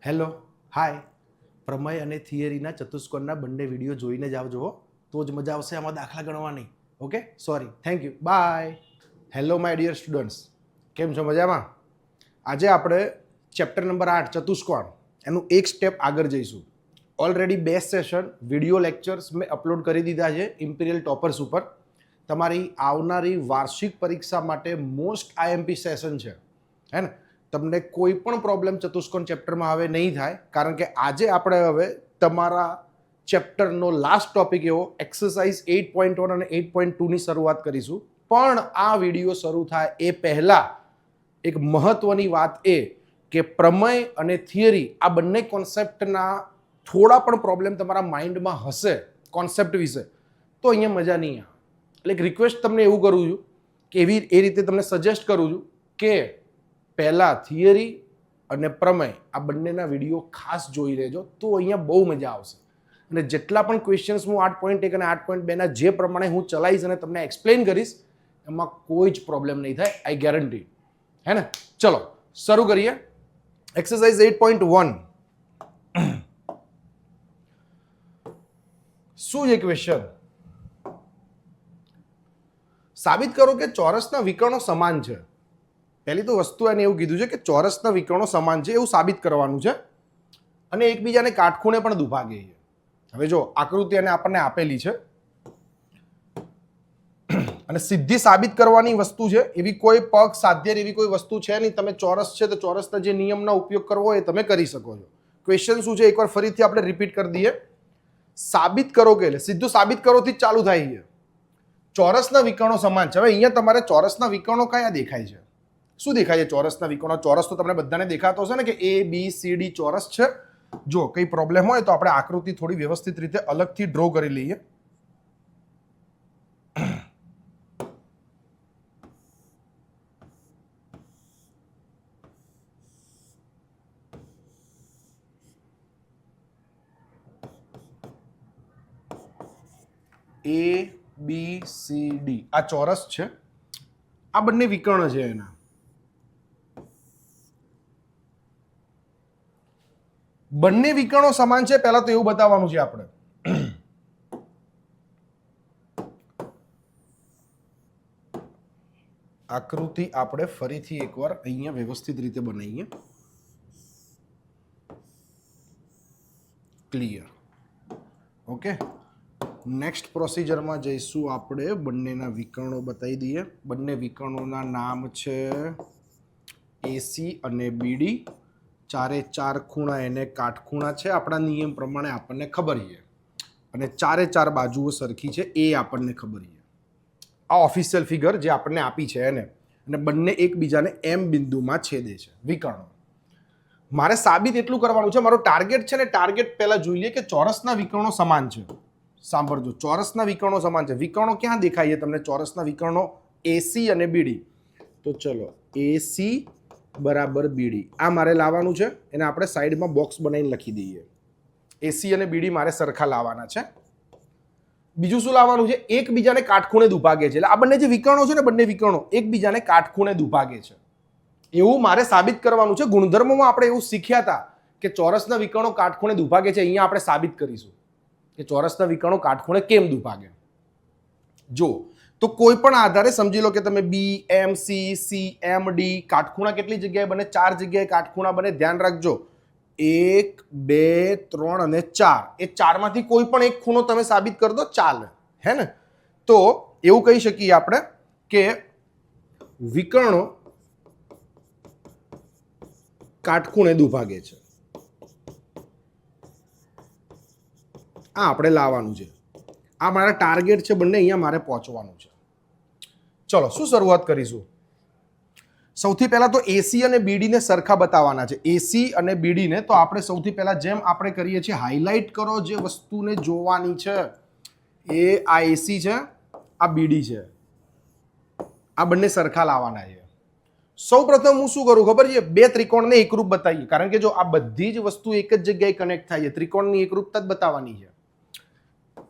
Hello, હાય. પ્રમેય અને થિયરીના ચતુષ્કોણના બંને વિડીયો જોઈને જ આવજો, તો જ મજા આવશે આમાં દાખલા ગણવાની. Okay, sorry, thank you, bye. Hello my dear students, કેમ છો? મજામાં? આજે આપણે ચેપ્ટર નંબર 8 ચતુષ્કોણ એનું એક સ્ટેપ આગળ જઈશું. ઓલરેડી 2 સેશન વિડીયો લેક્ચર્સ મેં અપલોડ કરી દીધા છે ઇમ્પિરિયલ ટોપર્સ ઉપર. તમારી આવનારી વાર્ષિક પરીક્ષા માટે મોસ્ટ આઈએમપી સેશન છે, હે ને? તમને કોઈ પણ પ્રોબ્લેમ ચતુષ્કોણ ચેપ્ટરમાં હવે નહીં થાય, કારણ કે આજે આપણે હવે તમારા ચેપ્ટરનો લાસ્ટ ટોપિક એવો એક્સરસાઇઝ 8.1 અને 8.2ની શરૂઆત કરીશું. પણ આ વિડીયો શરૂ થાય એ પહેલાં એક મહત્વની વાત એ કે પ્રમેય અને થિયરી આ બંને કોન્સેપ્ટના થોડા પણ પ્રોબ્લેમ તમારા માઇન્ડમાં હશે કોન્સેપ્ટ વિશે, તો અહીંયા મજા નહીં આવે. એટલે એક રિક્વેસ્ટ તમને એવું કરું છું કે એ રીતે તમને સજેસ્ટ કરું છું કે પહેલાં થિયરી અને પ્રમેય આ બંનેના વિડીયો ખાસ જોઈ લેજો, તો અહીંયા બહુ મજા આવશે. અને જેટલા પણ ક્વેશ્ચન્સ હું 8.1 અને 8.2ના જે પ્રમાણે હું ચલાવીશ અને તમને એક્સપ્લેન કરીશ, એમાં કોઈ જ પ્રોબ્લેમ નહીં થાય, આઈ ગેરંટી. હે ને? ચલો શરૂ કરીએ. એક્સરસાઇઝ 8.1. શું છે ક્વેશ્ચન? સાબિત કરો કે ચોરસના વિકર્ણો સમાન છે. પહેલી તો વસ્તુ એને એવું કીધું છે કે ચોરસના વિકર્ણો સમાન છે એવું સાબિત કરવાનું છે અને એકબીજાને કાટખૂણે પણ દુભાગે છે. હવે જો આકૃતિ એને આપણને આપેલી છે અને સીધી સાબિત કરવાની વસ્તુ છે, એવી કોઈ પગ સાધ્ય એવી કોઈ વસ્તુ છે નહીં. તમે ચોરસ છે તો ચોરસના જે નિયમનો ઉપયોગ કરવો એ તમે કરી શકો છો. ક્વેશ્ચન શું છે એકવાર ફરીથી આપણે રિપીટ કરી દઈએ. સાબિત કરો કે એટલે સીધું સાબિત કરોથી જ ચાલુ થાય છે. ચોરસના વિકર્ણો સમાન છે. હવે અહીંયા તમારે ચોરસના વિકર્ણો કયા દેખાય છે? શું દેખાય છે ચોરસના વિકર્ણો? ચોરસ તો તમને બધાને દેખાતો હશે ને કે ABCD ચોરસ છે. જો કઈ પ્રોબ્લેમ હોય તો આપણે આકૃતિ થોડી વ્યવસ્થિત રીતે અલગથી ડ્રો કરી લઈએ. ABCD આ ચોરસ છે, આ બંને વિકર્ણ છે એના. બંને વિકર્ણો સમાન છે પહેલા તો એવું બતાવવાનું છે આપણે. આકૃતિ આપણે ફરીથી એકવાર અહીંયા વ્યવસ્થિત રીતે બનાવીએ. ક્લિયર? ઓકે, નેક્સ્ટ પ્રોસિજરમાં જઈશું આપણે. બંનેના વિકર્ણો બતાવી દઈએ. બંને વિકર્ણોના નામ છે AC અને BD. ચારે ચાર ખૂણા એને કાટખૂણા છે આપણા નિયમ પ્રમાણે, આપણને ખબર છે. અને ચારે ચાર બાજુઓ સરખી છે એ આપણને ખબર છે. આ ઓફિશિયલ ફિગર જે આપણને આપી છે એને. અને બંને એકબીજાને M બિંદુમાં છેદે છે વિકર્ણો. મારે સાબિત એટલું કરવાનું છે, મારો ટાર્ગેટ છે ને, ટાર્ગેટ પહેલા જોઈ લઈએ કે ચોરસના વિકર્ણો સમાન છે. સાંભળજો, ચોરસના વિકર્ણો સમાન છે. વિકર્ણો ક્યાં દેખાય છે તમને? ચોરસના વિકર્ણો AC અને BD. તો ચલો AC બરાબર BD આ મારે લાવવાનું છે. એને આપણે સાઈડમાં બોક્સ બનાવીને લખી દઈએ. AC અને BD મારે સરખા લાવવાના છે. બીજું શું લાવવાનું છે? એકબીજાને કાટખૂણે દુભાગે છે. એટલે આ બંને જે વિકર્ણો છે ને, બંને વિકર્ણો એકબીજાને કાટખૂણે દુભાગે છે એવું મારે સાબિત કરવાનું છે. ગુણધર્મોમાં આપણે એવું શીખ્યા હતા કે ચોરસના વિકર્ણો કાટખૂણે દુભાગે છે. અહીંયા આપણે સાબિત કરીશું કે ચોરસના વિકર્ણો કાટખૂણે કેમ દુભાગે. જો તો કોઈ પણ આધારે સમજી લો કે તમે BMC CMD કાટખૂણા કેટલી જગ્યાએ બને? 4 જગ્યાએ કાટખૂણા બને. ધ્યાન રાખજો, 1 2 3 અને 4. એ 4માંથી કોઈ પણ એક ખૂણો તમે સાબિત કરી દો ચાલે, હે ને? તો એવું કહી શકીએ આપણે કે વિકર્ણો કાટખૂણે દુભાગે છે. આ આપણે લાવવાનું છે. આ મારા ટાર્ગેટ છે, બંને અહીંયા મારે પહોંચવાનું છે. ચલો શું શરૂઆત કરીશું? સૌથી પહેલા તો AC અને BD ને સરખા બતાવવાના છે. AC અને BD ને તો આપણે સૌથી પહેલા જેમ આપણે કરીએ છીએ, હાઇલાઇટ કરો જે વસ્તુને જોવાની છે. એ આ AC છે, આ BD છે. આ બંને સરખા લાવવાના છે. સૌ પ્રથમ હું શું કરું ખબર છે? બે ત્રિકોણને એકરૂપ બતાવીએ, કારણ કે જો આ બધી જ વસ્તુ એક જ જગ્યાએ કનેક્ટ થાય છે, ત્રિકોણની એકરૂપતા જ બતાવવાની છે.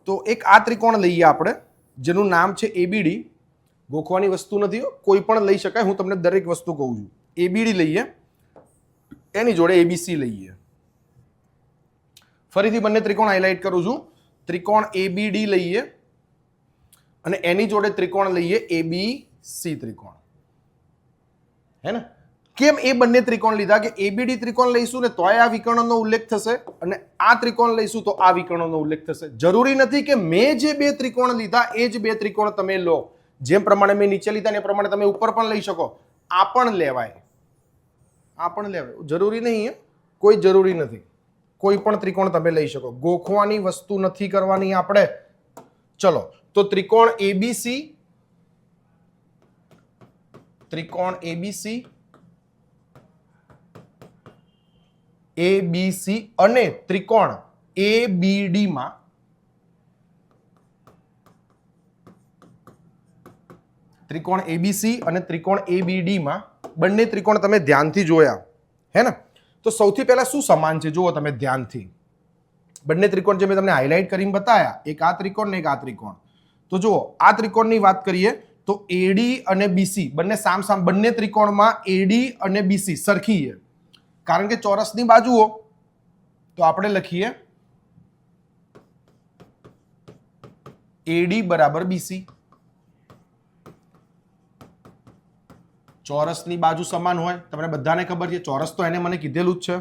તો એક આ ત્રિકોણ લઈએ આપણે, જેનું નામ છે ABD. ગોખવાની વસ્તુ નથી, કોઈ પણ લઈ શકાય. હું તમને દરેક વસ્તુ કહું છું. ABD લઈએ, એની જોડે ABC લઈએ. ફરીથી બંને ત્રિકોણ હાઇલાઇટ કરું છું. ત્રિકોણ ABD લઈએ અને એની જોડે ત્રિકોણ લઈએ ABC ત્રિકોણ. હે ને? કેમ એ બંને ત્રિકોણ લીધા કે ABD ત્રિકોણ લઈશું ને તોય આ વિકર્ણનો ઉલ્લેખ થશે અને આ ત્રિકોણ લઈશું તો આ વિકર્ણનો ઉલ્લેખ થશે. જરૂરી નથી કે મેં જે બે ત્રિકોણ લીધા એ જ બે ત્રિકોણ તમે લો. જેમ પ્રમાણે મેં નીચે લીધા ને એ પ્રમાણે તમે ઉપર પણ લઈ શકો. આ પણ લેવાય, આ પણ લેવાય, જરૂરી નહીં, કોઈ જરૂરી નથી. કોઈ પણ ત્રિકોણ તમે લઈ શકો. ગોખવાની વસ્તુ નથી કરવાની આપણે. ચલો તો ત્રિકોણ ABC, ત્રિકોણ ABC, ABC અને ત્રિકોણ ABD માં ત્રિકોણ ABC અને ત્રિકોણ ABD માં બંને ત્રિકોણ તમે ધ્યાનથી જોયા, હે ને? તો સૌથી પહેલા શું સમાન છે જુઓ તમે ધ્યાનથી. બંને ત્રિકોણ જે મેં તમને હાઇલાઇટ કરીને બતાવ્યા, એક આ ત્રિકોણ ને એક આ ત્રિકોણ. તો જુઓ આ ત્રિકોણની વાત કરીએ તો AD અને BC બંને સામસામ, બંને ત્રિકોણમાં AD અને BC સરખી છે. કારણ કે ચોરસની બાજુઓ, તો આપણે લખીએ AD બરાબર BC. ચોરસની બાજુ સમાન હોય, તમને બધાને ખબર છે. ચોરસ તો એને મને કીધેલું જ છે.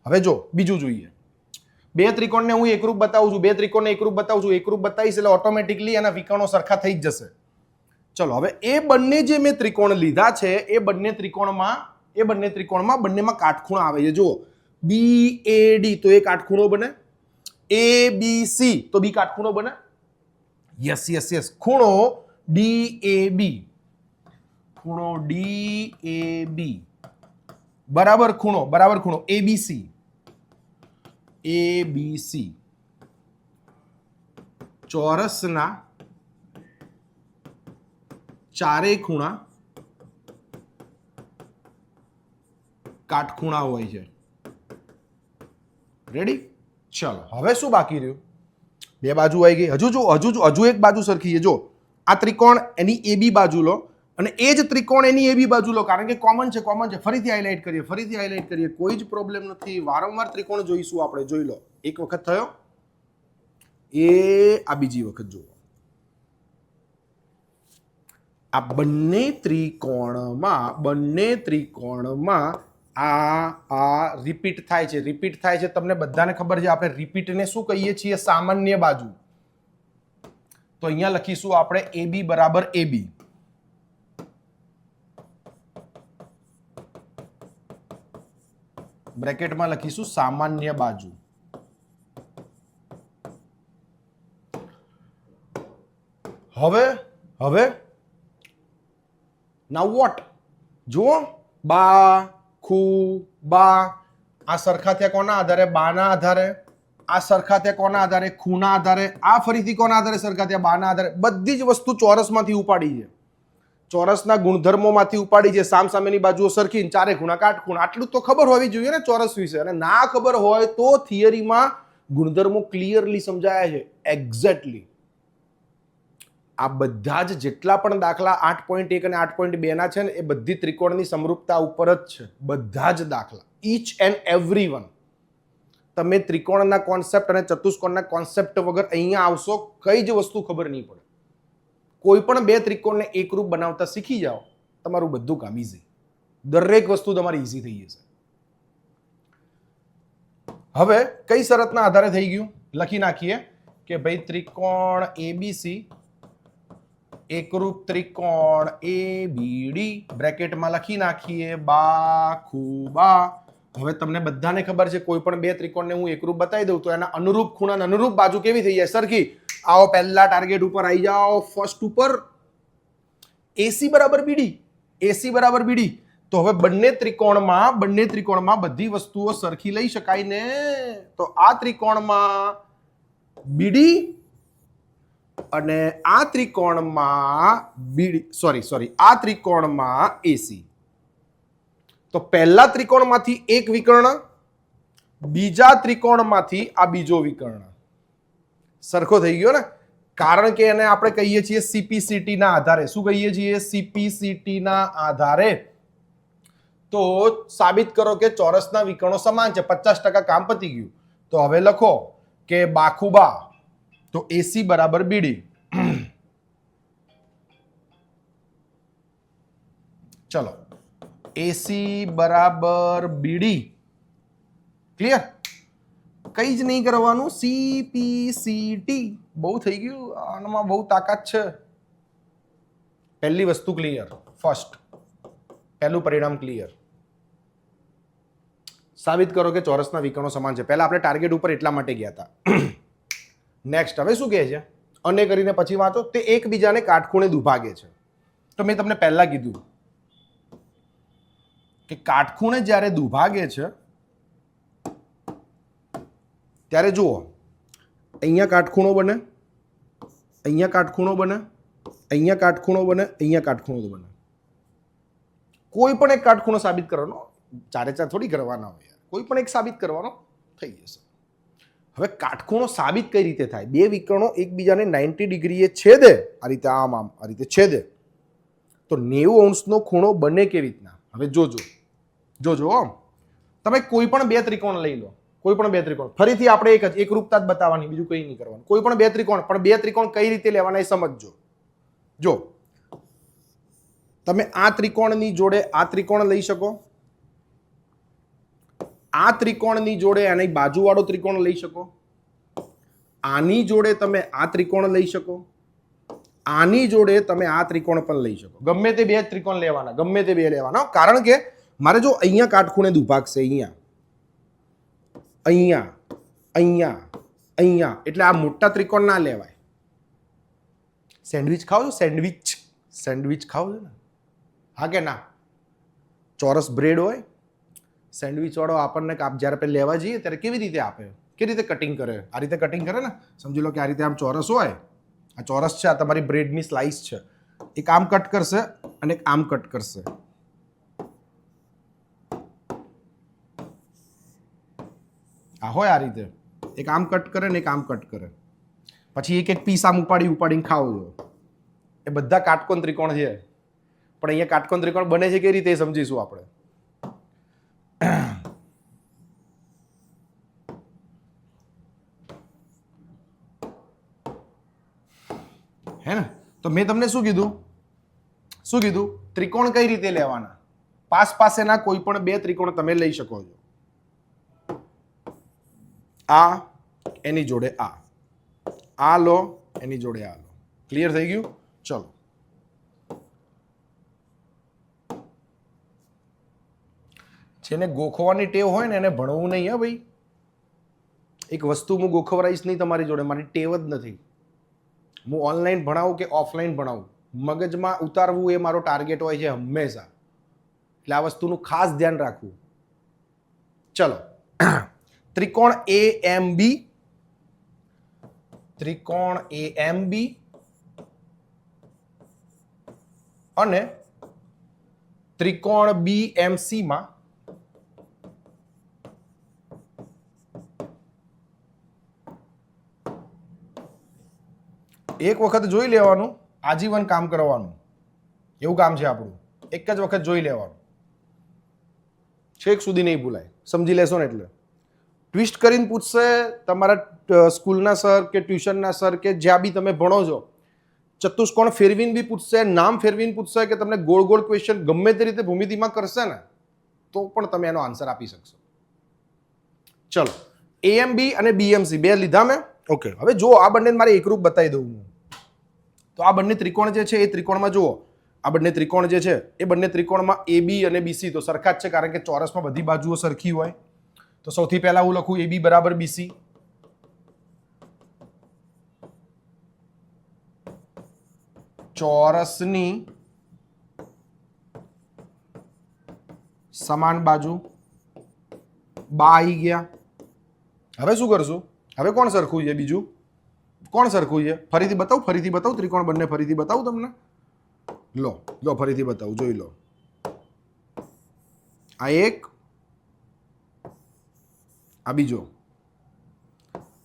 હવે જો બીજું જોઈએ. બે ત્રિકોણને હું એકરૂપ બતાવું છું, બે ત્રિકોણને એકરૂપ બતાવું છું. એકરૂપ બતાવીશ એટલે ઓટોમેટિકલી એના વિકર્ણો સરખા થઈ જ જશે. ચલો હવે એ બંને જે મેં ત્રિકોણ લીધા છે એ બંને ત્રિકોણમાં બંનેમાં કાટખૂણા આવે છે. જુઓ BAD તો એ કાટખૂણો બને, ABC તો બી કાટખૂણો બને. Yes yes yes. ખૂણો DAB, ખૂણો DAB બરાબર ખૂણો ABC, ABC ચોરસના ચારેય ખૂણા કાટખૂણા હોય છે. રેડી? ચલો હવે શું બાકી રહ્યું? બે બાજુ આવી ગઈ. હજુ એક બાજુ સરખી છે. જો આ ત્રિકોણ એની AB બાજુ લો અને એ જ ત્રિકોણ એની AB બાજુ લો, કારણ કે કોમન છે. ફરીથી હાઇલાઇટ કરીએ, કોઈ જ પ્રોબ્લેમ નથી. વારંવાર ત્રિકોણ જોઈશું આપણે. જોઈ લો, એક વખત થયો, એ આ બીજી વખત જુઓ. આ બંને ત્રિકોણમાં આ રિપીટ થાય છે. તમને બધાને ખબર છે આપણે રિપીટને શું કહીએ છીએ? સામાન્ય બાજુ. તો અહીંયા લખીશું આપણે AB બરાબર AB. બ્રેકેટમાં લખીશું સામાન્ય બાજુ. હવે નાઉ વોટ? જુઓ બા ખુ બા આ સરખા થયા કોના આધારે? બાના આધારે. આ સરખા થયા કોના આધારે? ખૂના આધારે. આ ફરીથી કોના આધારે સરખા થયા? બાના આધારે. બધી જ વસ્તુ ચોરસમાંથી ઉપાડી છે, ચોરસના ગુણધર્મોમાંથી ઉપાડી છે. સામસામેની બાજુઓ સરખી, ચારે ખૂણા કાટખૂણા. આટલું તો ખબર હોવી જોઈએ ને ચોરસ વિશે. અને ના ખબર હોય તો થિયરીમાં ગુણધર્મો ક્લિયરલી સમજાયા છે. એક્ઝેક્ટલી આ બધા જ જેટલા પણ દાખલા 8.1 અને 8.2 ના છે ને એ બધી ત્રિકોણની સમરૂપતા ઉપર જ છે. બધા જ દાખલા, ઈચ એન્ડ એવરી વન. તમે ત્રિકોણના કોન્સેપ્ટ અને ચતુષ્કોણના કોન્સેપ્ટ વગર અહીંયા આવશો, કઈ જ વસ્તુ ખબર નહીં પડે. કોઈ પણ બે ત્રિકોણને એકરૂપ બનાવતા શીખી જાઓ, તમારું બધું કામ ઈઝી. દરેક વસ્તુ તમારી ઈઝી થઈ જશે. હવે કઈ શરતના આધારે થઈ ગયું? લખી નાખીએ કે ભાઈ ત્રિકોણ ABC એકરૂપ ત્રિકોણ ABD, બ્રેકેટમાં લખી નાખીએ બા ખુ બા. હવે તમને બધાને ખબર છે કોઈ પણ બે ત્રિકોણને હું એકરૂપ બતાવી દઉં તો એના અનુરૂપ ખૂણા અનુરૂપ બાજુ કેવી થઈ જાય? સરખી. આવો પહેલા ટાર્ગેટ ઉપર આવી જાઓ, ફર્સ્ટ ઉપર. AC બરાબર BD. તો હવે બંને ત્રિકોણમાં બધી વસ્તુઓ સરખી લઈ શકાય ને? તો આ ત્રિકોણમાં BD અને આ ત્રિકોણમાં AC. તો પહેલા ત્રિકોણમાંથી એક વિકર્ણ, બીજા ત્રિકોણમાંથી આ બીજો વિકર્ણ સરખો થઈ ગયો ને? કારણ કે એને આપણે કહીએ છીએ CPCT ના આધારે. શું કહીએ છીએ? CPCT ના આધારે. તો સાબિત કરો કે ચોરસના વિકર્ણો સમાન છે. 50% કામ પતી ગયું. તો હવે લખો કે બાખુબા, તો એસી બરાબર બીડી. ચલો, એસી બરાબર બીડી. ક્લિયર? કઈ જ નહીં કરવાનું, CPCT. બહુ થઈ ગયું, આનામાં બહુ તાકાત છે. પહેલી વસ્તુ ક્લિયર, ફર્સ્ટ પહેલું પરિણામ ક્લિયર. સાબિત કરો કે ચોરસના વિકર્ણો સમાન છે. પહેલા આપણે ટાર્ગેટ ઉપર એટલા માટે ગયા હતા. નેક્સ્ટ હવે શું કહે છે? અને કરીને પછી વાંચો, તે એકબીજાને કાટખૂણે દુભાગે છે. તો મેં તમને પહેલા કીધું કે કાટખૂણે જ્યારે દુભાગે છે ત્યારે જુઓ, અહીંયા કાટખૂણો બને, અહીંયા કાટખૂણો બને, અહીંયા કાટખૂણો બને, અહીંયા કાટખૂણો બને. કોઈ પણ એક કાટખૂણો સાબિત કરવાનો, ચારે ચાર થોડી કરવાના હોય, કોઈ પણ એક સાબિત કરવાનો થઈ જશે. હવે કાટખૂણો સાબિત કઈ રીતે થાય? બે વિકર્ણો એકબીજાને 90 ડિગ્રીએ છેદે, આ રીતે આમ આમ આ રીતે છેદે, તો 90 અંશનો ખૂણો બને કેવી રીતના? હવે જોજો, તમે કોઈ પણ બે ત્રિકોણ લઈ લો, કોઈ પણ બે ત્રિકોણ, ફરીથી આપણે એક જ એકરૂપતા જ બતાવવાની, બીજું કંઈ નહીં કરવાનું. કોઈ પણ બે ત્રિકોણ, પણ બે ત્રિકોણ કઈ રીતે લેવાના એ સમજજો. જો તમે આ ત્રિકોણની જોડે આ ત્રિકોણ લઈ શકો, આ ત્રિકોણની જોડે આની બાજુવાળો ત્રિકોણ લઈ શકો, આની જોડે તમે આ ત્રિકોણ લઈ શકો, આની જોડે તમે આ ત્રિકોણ પણ લઈ શકો. ગમે તે બે ત્રિકોણ લેવાના, ગમે તે બે લેવાના. કારણ કે મારે જો અહીંયા કાટખૂણે દુભાગશે, અહીંયા, અહીંયા, અહીંયા, અહીંયા, એટલે આ મોટા ત્રિકોણ ના લેવાય. સેન્ડવિચ ખાવ છો? સેન્ડવિચ ખાવ છો ને? હા કે ના? ચોરસ બ્રેડ હોય, સેન્ડવિચ વાળો આપણને જ્યારે આપણે લેવા જઈએ ત્યારે કેવી રીતે આપે? કેવી રીતે કટિંગ કરે? આ રીતે કટિંગ કરે ને. સમજી લો કે આ રીતે આમ ચોરસ હોય, આ ચોરસ છે, આ તમારી બ્રેડની સ્લાઇસ છે. એક આમ કટ કરશે અને એક આમ કટ કરશે. આ હોય આ રીતે, એક આમ કટ કરે ને એક આમ કટ કરે, પછી એક એક પીસ આમ ઉપાડીને ખાવ છો. એ બધા કાટકોણ ત્રિકોણ છે, પણ અહીંયા કાટકોણ ત્રિકોણ બને છે કેવી રીતે એ સમજીશું આપણે. હે ને? તો મેં તમને શું કીધું? ત્રિકોણ કઈ રીતે લેવાના? પાસેના કોઈ પણ બે ત્રિકોણ તમે લઈ શકો છો. આ એની જોડે આ લો, એની જોડે આ લો. ક્લિયર થઈ ગયું? ચલો, જેને ગોખવાની ટેવ હોય ને એને ભણવું નહીં. હા ભાઈ, એક વસ્તુ હું ગોખવરાઈશ નહીં તમારી જોડે, મારી ટેવ જ નથી. હું ઓનલાઈન ભણાવું કે ઓફલાઈન ભણાવું, મગજમાં ઉતારવું એ મારો ટાર્ગેટ હોય છે હંમેશા. એટલે આ વસ્તુનું ખાસ ધ્યાન રાખવું. ચલો, ત્રિકોણ AMB, ત્રિકોણ AMB અને ત્રિકોણ BMC માં એક વખત જોઈ લેવાનું, આજીવન કામ કરવાનું. એવું કામ છે આપણું. એક જ વખત જોઈ લેવાનું, છેક સુધી નહીં ભૂલાય. સમજી લેશો ને એટલે. ટ્વિસ્ટ કરીને પૂછશે તમારા સ્કૂલના સર કે ટ્યુશનના સર કે જ્યાં બી તમે ભણો છો, ચતુષ્કોણ ફેરવીને બી પૂછશે, નામ ફેરવીને પૂછશે, કે તમને ગોળ ગોળ ક્વેશ્ચન ગમે તે રીતે ભૂમિતિમાં કરશે ને તો પણ તમે એનો આન્સર આપી શકશો. ચલો, AMB અને BMC બે લીધા મેં. ઓકે, હવે જો આ બંને મારે એકરૂપ બતાવી દઉં હું. તો આ બંને ત્રિકોણ જે છે એ ત્રિકોણમાં જુઓ, આ બંને ત્રિકોણ જે છે એ બંને ત્રિકોણમાં AB અને BC તો સરખા જ છે, કારણ કે ચોરસમાં બધી બાજુઓ સરખી હોય. તો સૌથી પહેલા હું લખું AB બરાબર BC. ચોરસની સમાન બાજુ બા આવી ગયા. હવે શું કરશું? હવે કોણ સરખું છે? બીજું કોણ સરખું છે? ફરીથી બતાવું ત્રિકોણ બંને ફરીથી બતાવું તમને. લો ફરીથી બતાવું, જોઈ લો. આ એક, આ બીજો.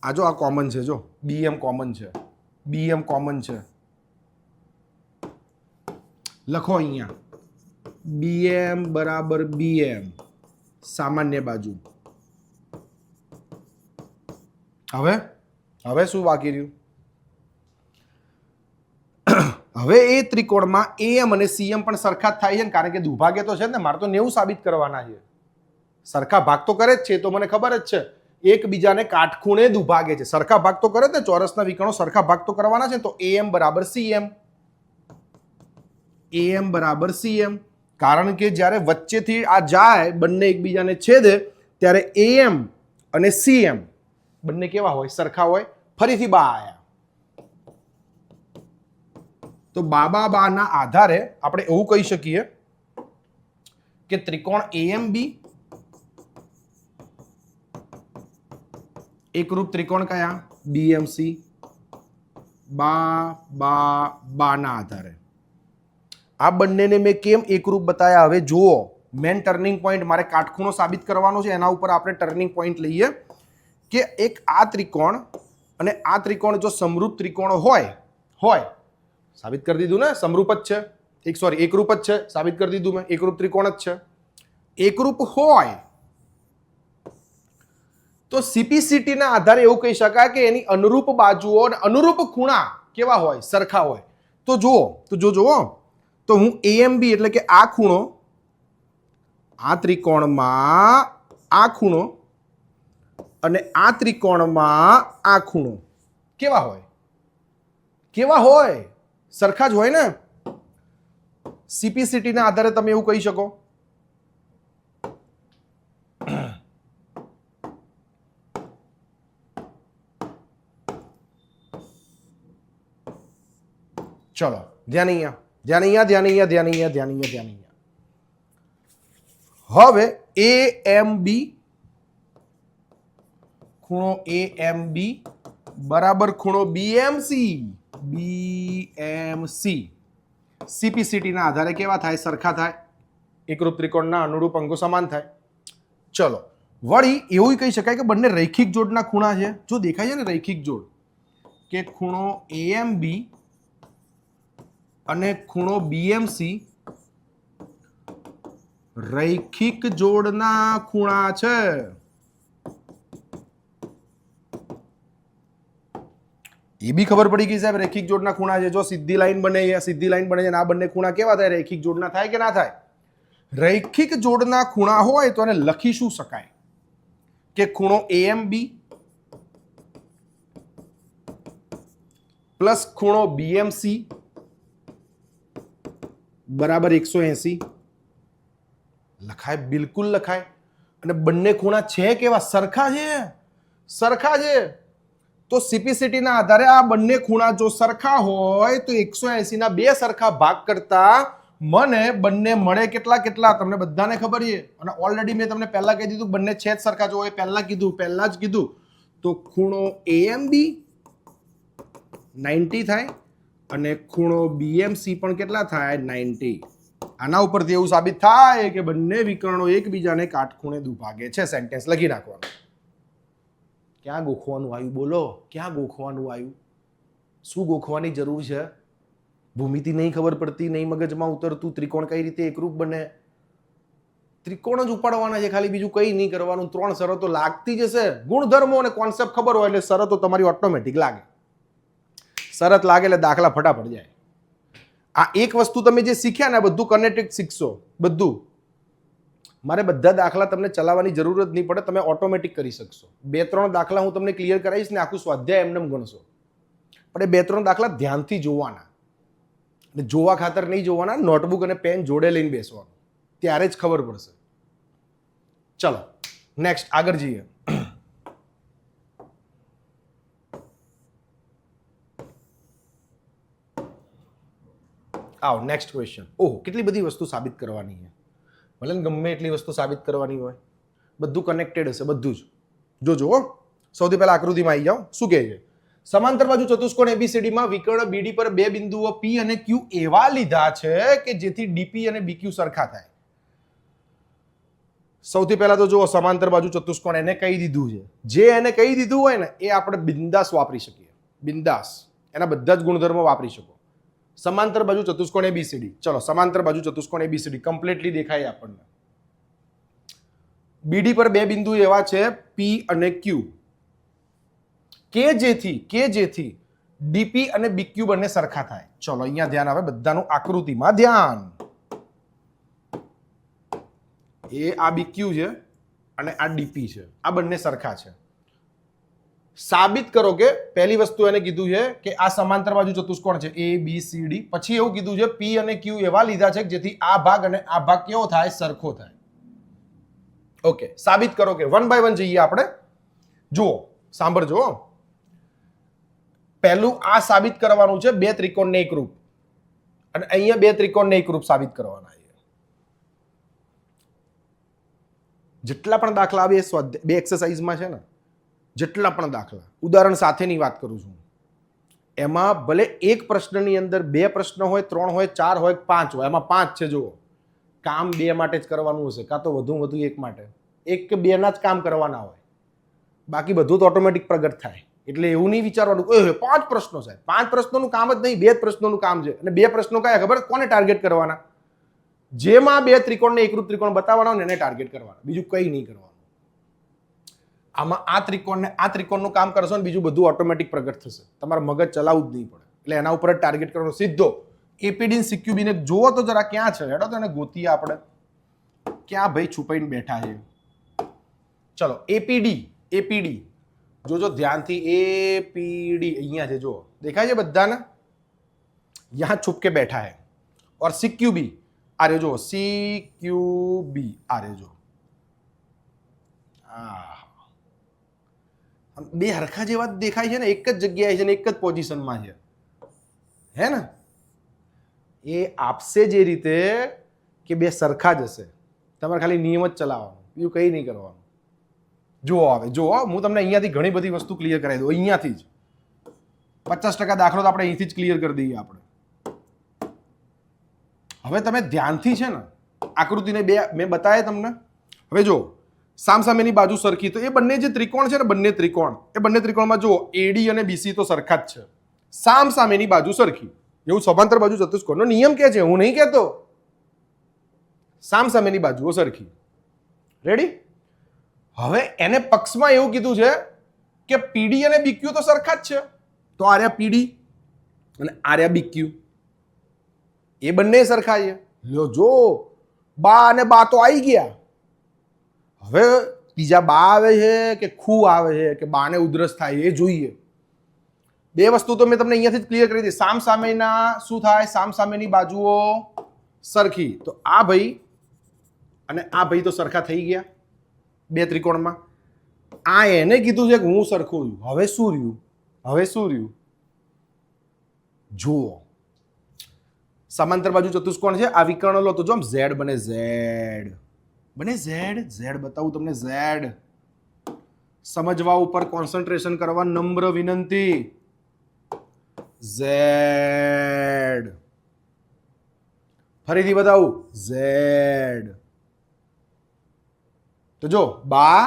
આ જો આ કોમન છે, જો BM કોમન છે, BM કોમન છે. લખો અહીંયા BM બરાબર BM, સામાન્ય બાજુ. હવે હવે શું બાકી રહ્યું? હવે એ ત્રિકોણમાં AM અને CM પણ સરખા જ થાય છે ને, કારણ કે દુભાગે તો છે ને, મારે તો 90 સાબિત કરવાના છે. સરખા ભાગ તો કરે જ છે, તો મને ખબર જ છે. એકબીજાને કાટખૂણે દુભાગે છે. સરખા ભાગ તો કરે ને, ચોરસના વિકર્ણો સરખા ભાગ તો કરવાના છે. તો AM બરાબર CM, AM બરાબર CM, કારણ કે જ્યારે વચ્ચેથી આ જાય, બંને એકબીજાને છેદે, ત્યારે AM અને CM બંને કેવા હોય? સરખા હોય. ફરીથી બા આયા, તો બાના આધારે આપણે એવું કહી શકીએ કે ત્રિકોણ AMB એકરૂપ ત્રિકોણ કયા? BMC. બાના આધારે આ બંનેને મેં કેમ એકરૂપ બતાવ્યા? હવે જુઓ, મેન ટર્નિંગ પોઈન્ટ મારે કાટખૂણો સાબિત કરવાનો છે. એના ઉપર આપણે ટર્નિંગ પોઈન્ટ લઈએ કે એક આ ત્રિકોણ અને આ ત્રિકોણ જો સમરૂપ ત્રિકોણ હોય સાબિત કરી દીધું ને, સમરૂપ જ છે. એકરૂપ જ છે, સાબિત કરી દીધું મેં, એકરૂપ ત્રિકોણ જ છે. એકરૂપ હોય તો CPCT ના આધારે એવું કહી શકાય કે એની અનુરૂપ બાજુઓ અને અનુરૂપ ખૂણા કેવા હોય? સરખા હોય. તો જુઓ, તો હું AMB એટલે કે આ ખૂણો, આ ત્રિકોણમાં આ ખૂણો અને આ ત્રિકોણમાં આ ખૂણો કેવા હોય? સરખા જ હોય ને. CPCT ના આધારે તમે એવું કહી શકો. ચલો ધ્યાન અહીંયા. હવે AMB ખૂણો AMB બરાબર ખૂણો BMC. CPCT ના આધારે કેવા થાય? સરખા થાય. એકરૂપ ત્રિકોણના અનુરૂપ અંગો સમાન થાય. ચલો વળી એવું કહી શકાય કે બંને રૈખિક જોડના ખૂણા છે. જો દેખાય છે ને રૈખિક જોડ, કે ખૂણો AMB અને ખૂણો BMC રૈખિક જોડના ખૂણા છે. એ બી ખબર પડી ગઈ સાહેબ, રૈખિક જોડના ખૂણા છે. જો સીધી લાઈન બને છે અને આ બંને ખૂણા કેવા થાય? રૈખિક જોડના થાય કે ના થાય? રૈખિક જોડના ખૂણા હોય તો એને લખી શું શકાય? કે ખૂણો AMB પ્લસ ખૂણો BMC બરાબર 180 લખાય, બિલકુલ લખાય. અને બંને ખૂણા છે કેવા? સરખા છે. તો CPCT ના આધારે આ બંને ખૂણા જો સરખા હોય તો 180 ના બે સરખા ભાગ કરતા મને બંને મળે કેટલા? તમને બધાને ખબર છે. અને ઓલરેડી મેં તમને પહેલા કહી દીધું, બંને છેદ સરખા જો હોય. પહેલા જ કીધું. તો ખૂણો AMB 90 થાય અને ખૂણો BMC પણ કેટલા થાય? 90. આના ઉપરથી એવું સાબિત થાય કે બંને વિકર્ણો એકબીજાને કાટખૂણે દુભાગે છે. સેન્ટેન્સ લખી નાખવાનું. ક્યાં ગોખવાનું આવ્યું? બોલો, ક્યાં ગોખવાનું આવ્યું? શું ગોખવાની જરૂર છે? ભૂમિતિ નહીં ખબર પડતી, નહીં મગજમાં ઉતરતું, ત્રિકોણ કઈ રીતે એકરૂપ બને? ત્રિકોણ જ ઉપાડવાના છે ખાલી, બીજું કંઈ નહીં કરવાનું. 3 શરતો લાગતી જશે. ગુણધર્મો અને કોન્સેપ્ટ ખબર હોય એટલે શરતો તમારી ઓટોમેટિક લાગે. શરત લાગે એટલે દાખલા ફટાફટ જાય. આ એક વસ્તુ તમે જે શીખ્યા ને, બધું કનેક્ટેડ શીખશો. બધું મારે બધા દાખલા તમને ચલાવવાની જરૂર જ નહીં પડે, તમે ઓટોમેટિક કરી શકશો. 2-3 દાખલા હું તમને ક્લિયર કરાવીશ ને આખું સ્વાધ્યાય એમને ગણશો. પણ એ 2-3 દાખલા ધ્યાનથી જોવાના. જોવા ખાતર નહીં જોવાના, નોટબુક અને પેન જોડે લઈને બેસવાનું, ત્યારે જ ખબર પડશે. ચલો નેક્સ્ટ આગળ જઈએ. આવો નેક્સ્ટ ક્વેશ્ચન. ઓહો, કેટલી બધી વસ્તુ સાબિત કરવાની છે. ભલે ને ગમે એટલી વસ્તુ સાબિત કરવાની હોય, બધું કનેક્ટેડ હશે, બધું જ. જોજો. સૌથી પહેલા આકૃતિમાં આવી જાઓ. શું કહે છે? સમાંતર બાજુ ચતુષ્કોણ ABCD માં વિકર્ણ BD પર બે બિંદુઓ P અને Q એવા લીધા છે કે જેથી DP અને BQ સરખા થાય. સૌથી પહેલા તો જુઓ, સમાંતર બાજુ ચતુષ્કોણ એને કહી દીધું છે. જે એને કહી દીધું હોય ને એ આપણે બિંદાસ વાપરી શકીએ. બિંદાસ એના બધા જ ગુણધર્મો વાપરી શકો. સમાંતર બાજુ ચતુષ્કોણ ABCD. ચલો, સમાંતર બાજુ ચતુષ્કોણ ABCD કમ્પ્લીટલી દેખાય આપણને. BD પર બે બિંદુ એવા છે P અને Q. કે જેથી ડીપી અને બીક્યુ બંને સરખા થાય. ચલો અહીંયા ધ્યાન આવે બધાનું, આકૃતિમાં ધ્યાન. એ આ બીક્યુ છે અને આ ડીપી છે, આ બંને સરખા છે. સાબિત કરો કે પહેલી વસ્તુ એને કીધું છે કે આ સમાંતર બાજુ ચતુષ્કોણ છે એ બી સી ડી. પછી એવું કીધું છે પી અને ક્યુ એવા લીધા છે જેથી આ ભાગ અને આ ભાગ કેવો થાય? સરખો થાય. ઓકે, સાબિત કરો કે 1 by 1 જઈએ આપણે. જુઓ, સાંભળજો. પહેલું આ સાબિત કરવાનું છે બે ત્રિકોણને એકરૂપ, અને અહીંયા બે ત્રિકોણને એકરૂપ સાબિત કરવાના છે. જેટલા પણ દાખલા આવે બે એક્સરસાઇઝમાં છે ને, જેટલા પણ દાખલા, ઉદાહરણ સાથેની વાત કરું છું, એમાં ભલે એક પ્રશ્નની અંદર બે પ્રશ્ન હોય, 3 હોય, 4 હોય, 5 હોય, એમાં 5 છે. જુઓ, કામ બે માટે જ કરવાનું હશે, કાં તો વધુ એક માટે. એક કે બે ના જ કામ કરવાના હોય, બાકી બધું તો ઓટોમેટિક પ્રગટ થાય. એટલે એવું નહીં વિચારવાનું કે 5 પ્રશ્નો છે. 5 પ્રશ્નોનું કામ જ નહીં, 2 પ્રશ્નોનું કામ છે. અને 2 પ્રશ્નો કયા ખબર? કોને ટાર્ગેટ કરવાના? જેમાં બે ત્રિકોણને એકરૂપ ત્રિકોણ બતાવવાના હોય એને ટાર્ગેટ કરવાના, બીજું કંઈ નહીં કરવાનું. આમાં આ ત્રિકોણને આ ત્રિકોણનું કામ કરશો ને બીજું બધું ઓટોમેટિક પ્રગટ થશે. તમારે મગજ ચલાવવું જ નહીં પડે. એટલે એના ઉપર જ ટાર્ગેટ કરવાનો સીધો. એપીડી અને સીક્યુબી ને જુઓ તો જરા ક્યાં છે? હેડો તો એને ગોતીએ આપણે, ક્યાં ભાઈ છુપાઈને બેઠા છે. ચલો, એપીડી જોજો ધ્યાનથી. એપીડી અહીંયા છે, જુઓ, દેખાય છે બધાને? યહાં છુપ કે બેઠા है. और सीक्यूबी आ रहे जो, सीक्यूबी आ रहे जो. બે હરખા જેવા દેખાય છે ને, એક જ જગ્યાએ છે ને એક જ પોઝિશનમાં છે, હે ને? એ આપશે જે રીતે કે બે સરખા જ હશે. તમારે ખાલી નિયમ જ ચલાવવાનો, બીજું કંઈ નહીં કરવાનું. જુઓ, હવે જુઓ, હું તમને અહીંયાથી ઘણી બધી વસ્તુ ક્લિયર કરાવી દઉં. અહીંયાથી જ 50% દાખલો તો આપણે અહીંથી જ ક્લિયર કરી દઈએ આપણે. હવે તમે ધ્યાનથી છે ને આકૃતિને બે મેં બતાવ્યા તમને. હવે જો સામસામેની બાજુ સરખી, તો એ બંને જે ત્રિકોણ છે ને, બંને ત્રિકોણમાં જુઓ એડી અને બીસી તો સરખા જ છે. સામસામેની બાજુ સરખી, એવું સમાંતર બાજુ ચતુષ્કોણનો નિયમ કે છે, હું નહીં કહેતો. સામસામેની બાજુઓ સરખી. રેડી? હવે એને પક્ષમાં એવું કીધું છે કે પીડી અને બીક્યુ તો સરખા જ છે. તો આર્યા પીડી અને આર્યા બીક્યુ, એ બંને સરખા છે. લ્યો જો, બા અને બા તો આવી ગયા. હવે બીજા બા આવે છે કે ખૂ આવે છે કે બાને ઉધરસ થાય એ જોઈએ. બે વસ્તુ તો મેં તમને અહીંયાથી જ ક્લિયર કરી દીધી. સામસામેના શું થાય? સામસામેની બાજુઓ સરખી. તો આ ભાઈ અને આ ભાઈ તો સરખા થઈ ગયા બે ત્રિકોણમાં. આ એને કીધું છે કે હું સરખું છું. હવે શું રહ્યું? જુઓ, સમાંતર બાજુ ચતુષ્કોણ છે, આ વિકર્ણ લો તો જો ઝેડ બને. ઝેડ બતાવું તમને. ઝેડ સમજવા ઉપર કોન્સન્ટ્રેશન કરવા નમ્ર વિનંતી. ઝેડ ફરીથી બતાવું. ઝેડ. તો જો બા,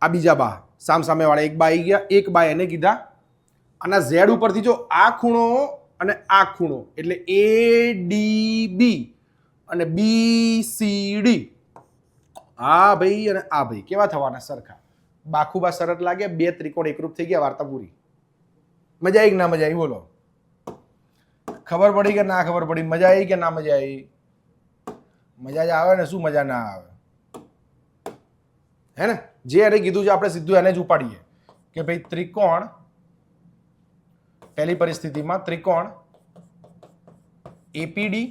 આ બીજા બા, સામે વાળા એક બા આવી ગયા. એક બા એને કીધા. અને ઝેડ ઉપરથી જો આ ખૂણો અને આ ખૂણો એટલે ADB અને BCD, આ ભાઈ અને આ ભાઈ કેવા થવાના? સરખા. બાખુબા સરળ લાગે, બે ત્રિકોણ એકરૂપ થઈ ગયા, વાર્તા પૂરી. મજા આવી કે ના મજા આવી? બોલો. ખબર પડી કે ના ખબર પડી? મજા આવી કે ના મજા આવી? મજા જ આવે ને, શું મજા ના આવે? હે ને? જે એને કીધું છે આપણે સીધું એને જ ઉપાડીએ કે ભાઈ ત્રિકોણ, પહેલી પરિસ્થિતિમાં ત્રિકોણ એપીડી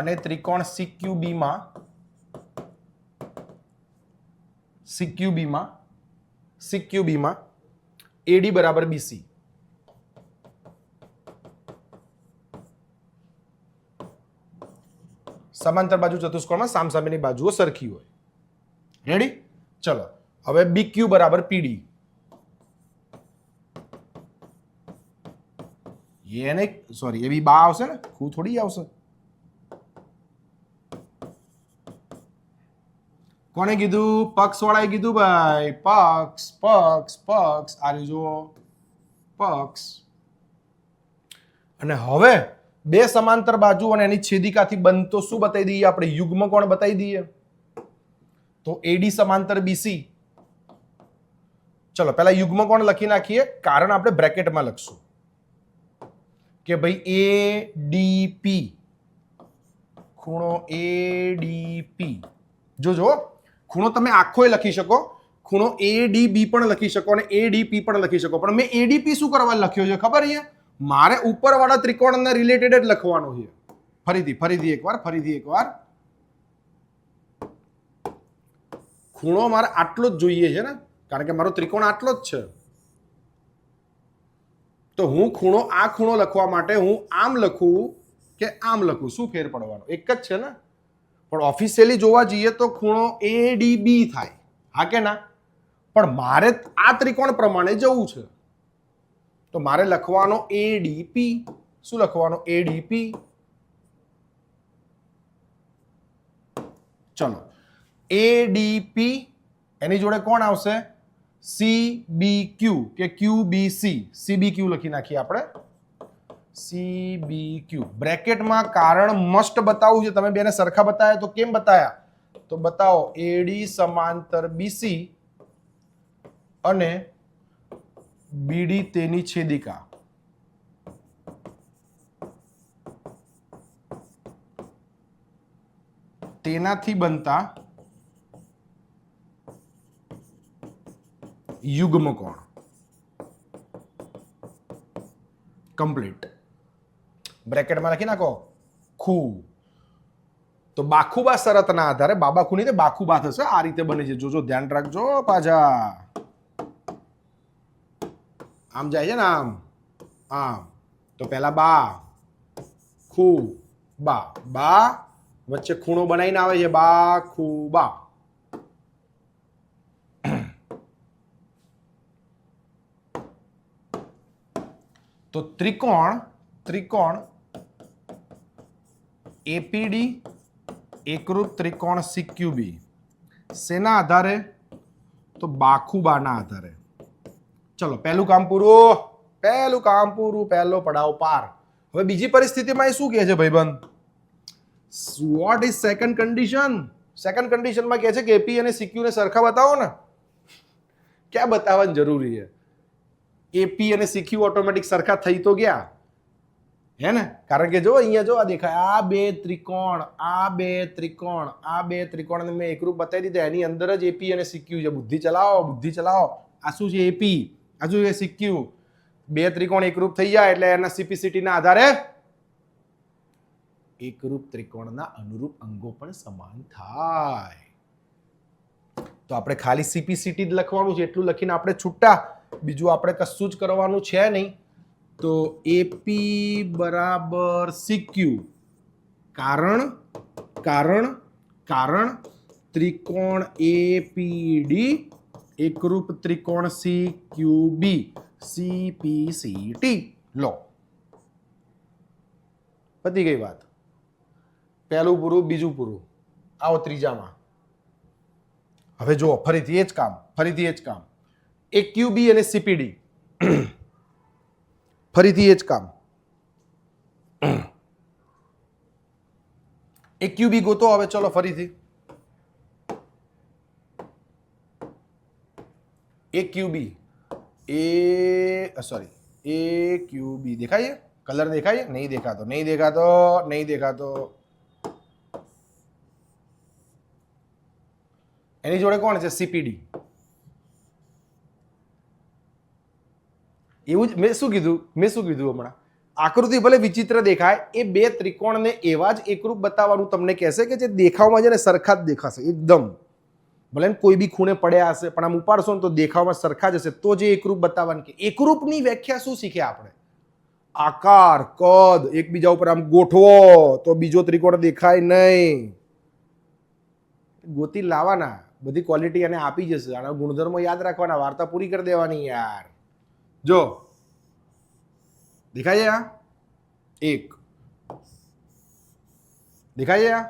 અને ત્રિકોણ સીક્યુબીમાં એડી બરાબર બીસી. સમાંતર બાજુ ચતુષ્કોણમાં સામસામેની બાજુઓ સરખી હોય. રેડી? ચલો, હવે બીક્યુ બરાબર પીડી. એને સોરી, એવી બા આવશે ને, ખૂ થોડી આવશે. કોને કીધું? પક્ષ વાળાએ કીધું ભાઈ. પક્ષ આ જો પક્ષ. અને હવે બે સમાંતર બાજુ અને એની છેદિકાથી બનતો શું બતાવી દઈએ આપણે? યુગ્મ કોણ બતાવી દઈએ. તો એડી સમાંતર બીસી ચલો પહેલા યુગ્મ કોણ લખી નાખીએ, કારણ આપણે બ્રેકેટમાં લખશું કે ભાઈ ADP, ખૂણો ADP. જોજો ખૂણો તમે આખોય લખી શકો, ખૂણો ADB પણ લખી શકો અને ADP પણ લખી શકો, પણ મેં ADP શું કરવા લખ્યો છે ખબર છે? મારે ઉપરવાળા ત્રિકોણના રિલેટેડ જ લખવાનો છે. ફરીથી એકવાર ખૂણો મારે આટલો જ જોઈએ છે ને, કારણ કે મારો ત્રિકોણ આટલો જ છે. તો હું આ ખૂણો લખવા માટે હું આમ લખું કે આમ લખું, શું ફેર પડવાનો? એક જ છે ને. પણ ઓફિશિયલી જોવા જઈએ તો ખૂણો ADB થાય, હા કે ના? પણ મારે આ ત્રિકોણ પ્રમાણે જવું છે તો મારે લખવાનો ADP. શું લખવાનો? ADP. ચલો ADP એની જોડે કોણ આવશે? CBQ કે QBC. CBQ લખી નાખીએ આપણે, CBQ. બ્રેકેટમાં કારણ મસ્ટ બતાવવું છે. તમે બેને સરખા બતાવ્યા તો કેમ બતાવ્યા? તો બતાવો AD સમાંતર BC અને BD તેની છેદિકા. તેનાથી બનતા યુગ્મ કોણ. કમ્પ્લીટ. બ્રેકેટમાં લખી નાખો ખૂ. તો બાખુબા શરતના આધારે, બાબાખુ નહીં, બાખુબા થશે. આ રીતે બને છે, જોજો, ધ્યાન રાખજો પાછા. આમ જાય છે ને, આમ. તો પહેલા બા ખૂ બા વચ્ચે ખૂણો બનાવીને આવે છે, બાખુબા. તો ત્રિકોણ APD એકરૂપ ત્રિકોણ CQB શેના આધારે? તો બાખુબાના આધારે. ચલો પહેલું કામ પૂરું, પહેલો પડાવ પાર. હવે બીજી પરિસ્થિતિમાં એ શું કહે છે ભાઈબંધ? What is second condition? Second કન્ડિશનમાં કહે છે કે AP અને CQ ને સરખા બતાવો ને. ક્યાં બતાવવાની જરૂરી છે? AP અને CQ ઓટોમેટિક સરખા થઈ તો ગયા, હે ને? કારણ કે જો અહીંયા જો આ દેખાય, આ બે ત્રિકોણ મેં એકરૂપ બતાવી દીધા. એની અંદર જ AP અને CQ છે. બુદ્ધિ ચલાવો. આ શું છે? AP. આ શું છે? CQ. બે ત્રિકોણ એકરૂપ થઈ જાય એટલે એના CPCT ના આધારે એકરૂપ ત્રિકોણના અનુરૂપ અંગો પણ સમાન થાય. તો આપણે ખાલી CPCT જ લખવાનું છે, એટલું લખીને આપણે છૂટા. બીજું આપણે કશું જ કરવાનું છે નહીં. તો AP બરાબર CQ. કારણ ત્રિકોણ APD એકરૂપ ત્રિકોણ CQB CPCT. લો, પતી ગઈ વાત. પહેલું પૂરું, બીજું પૂરું. આવો ત્રીજામાં. હવે જુઓ, ફરીથી એ જ કામ. AQB અને CPD. ફરીથી એ જ કામ. AQB ગોતો. હવે ચલો ફરીથી AQB. AQB દેખાય? કલર દેખાય? નહીં દેખાતો. એની જોડે કોણ છે? CPD. એવું જ મેં શું કીધું હમણાં? આકૃતિ ભલે વિચિત્ર દેખાય, એ બે ત્રિકોણને એવા જ એકરૂપ બતાવવાનું તમને કહેશે કે જે દેખાવમાં છે ને સરખા જ દેખાશે એકદમ. ભલે કોઈ બી ખૂણે પડ્યા હશે, પણ આમ ઉપાડશો ને તો દેખાવમાં સરખા જ હશે. તો જે એકરૂપ બતાવવાનું કે એકરૂપની વ્યાખ્યા શું શીખ્યા આપણે? આકાર, કદ એકબીજા ઉપર આમ ગોઠવો તો બીજો ત્રિકોણ દેખાય નહીં. ગોતી લાવવાના, બધી ક્વોલિટી એને આપી જશે. આના ગુણધર્મો યાદ રાખવાના, વાર્તા પૂરી કરી દેવાની યાર. જો દેખાય આ એક, દેખાય આ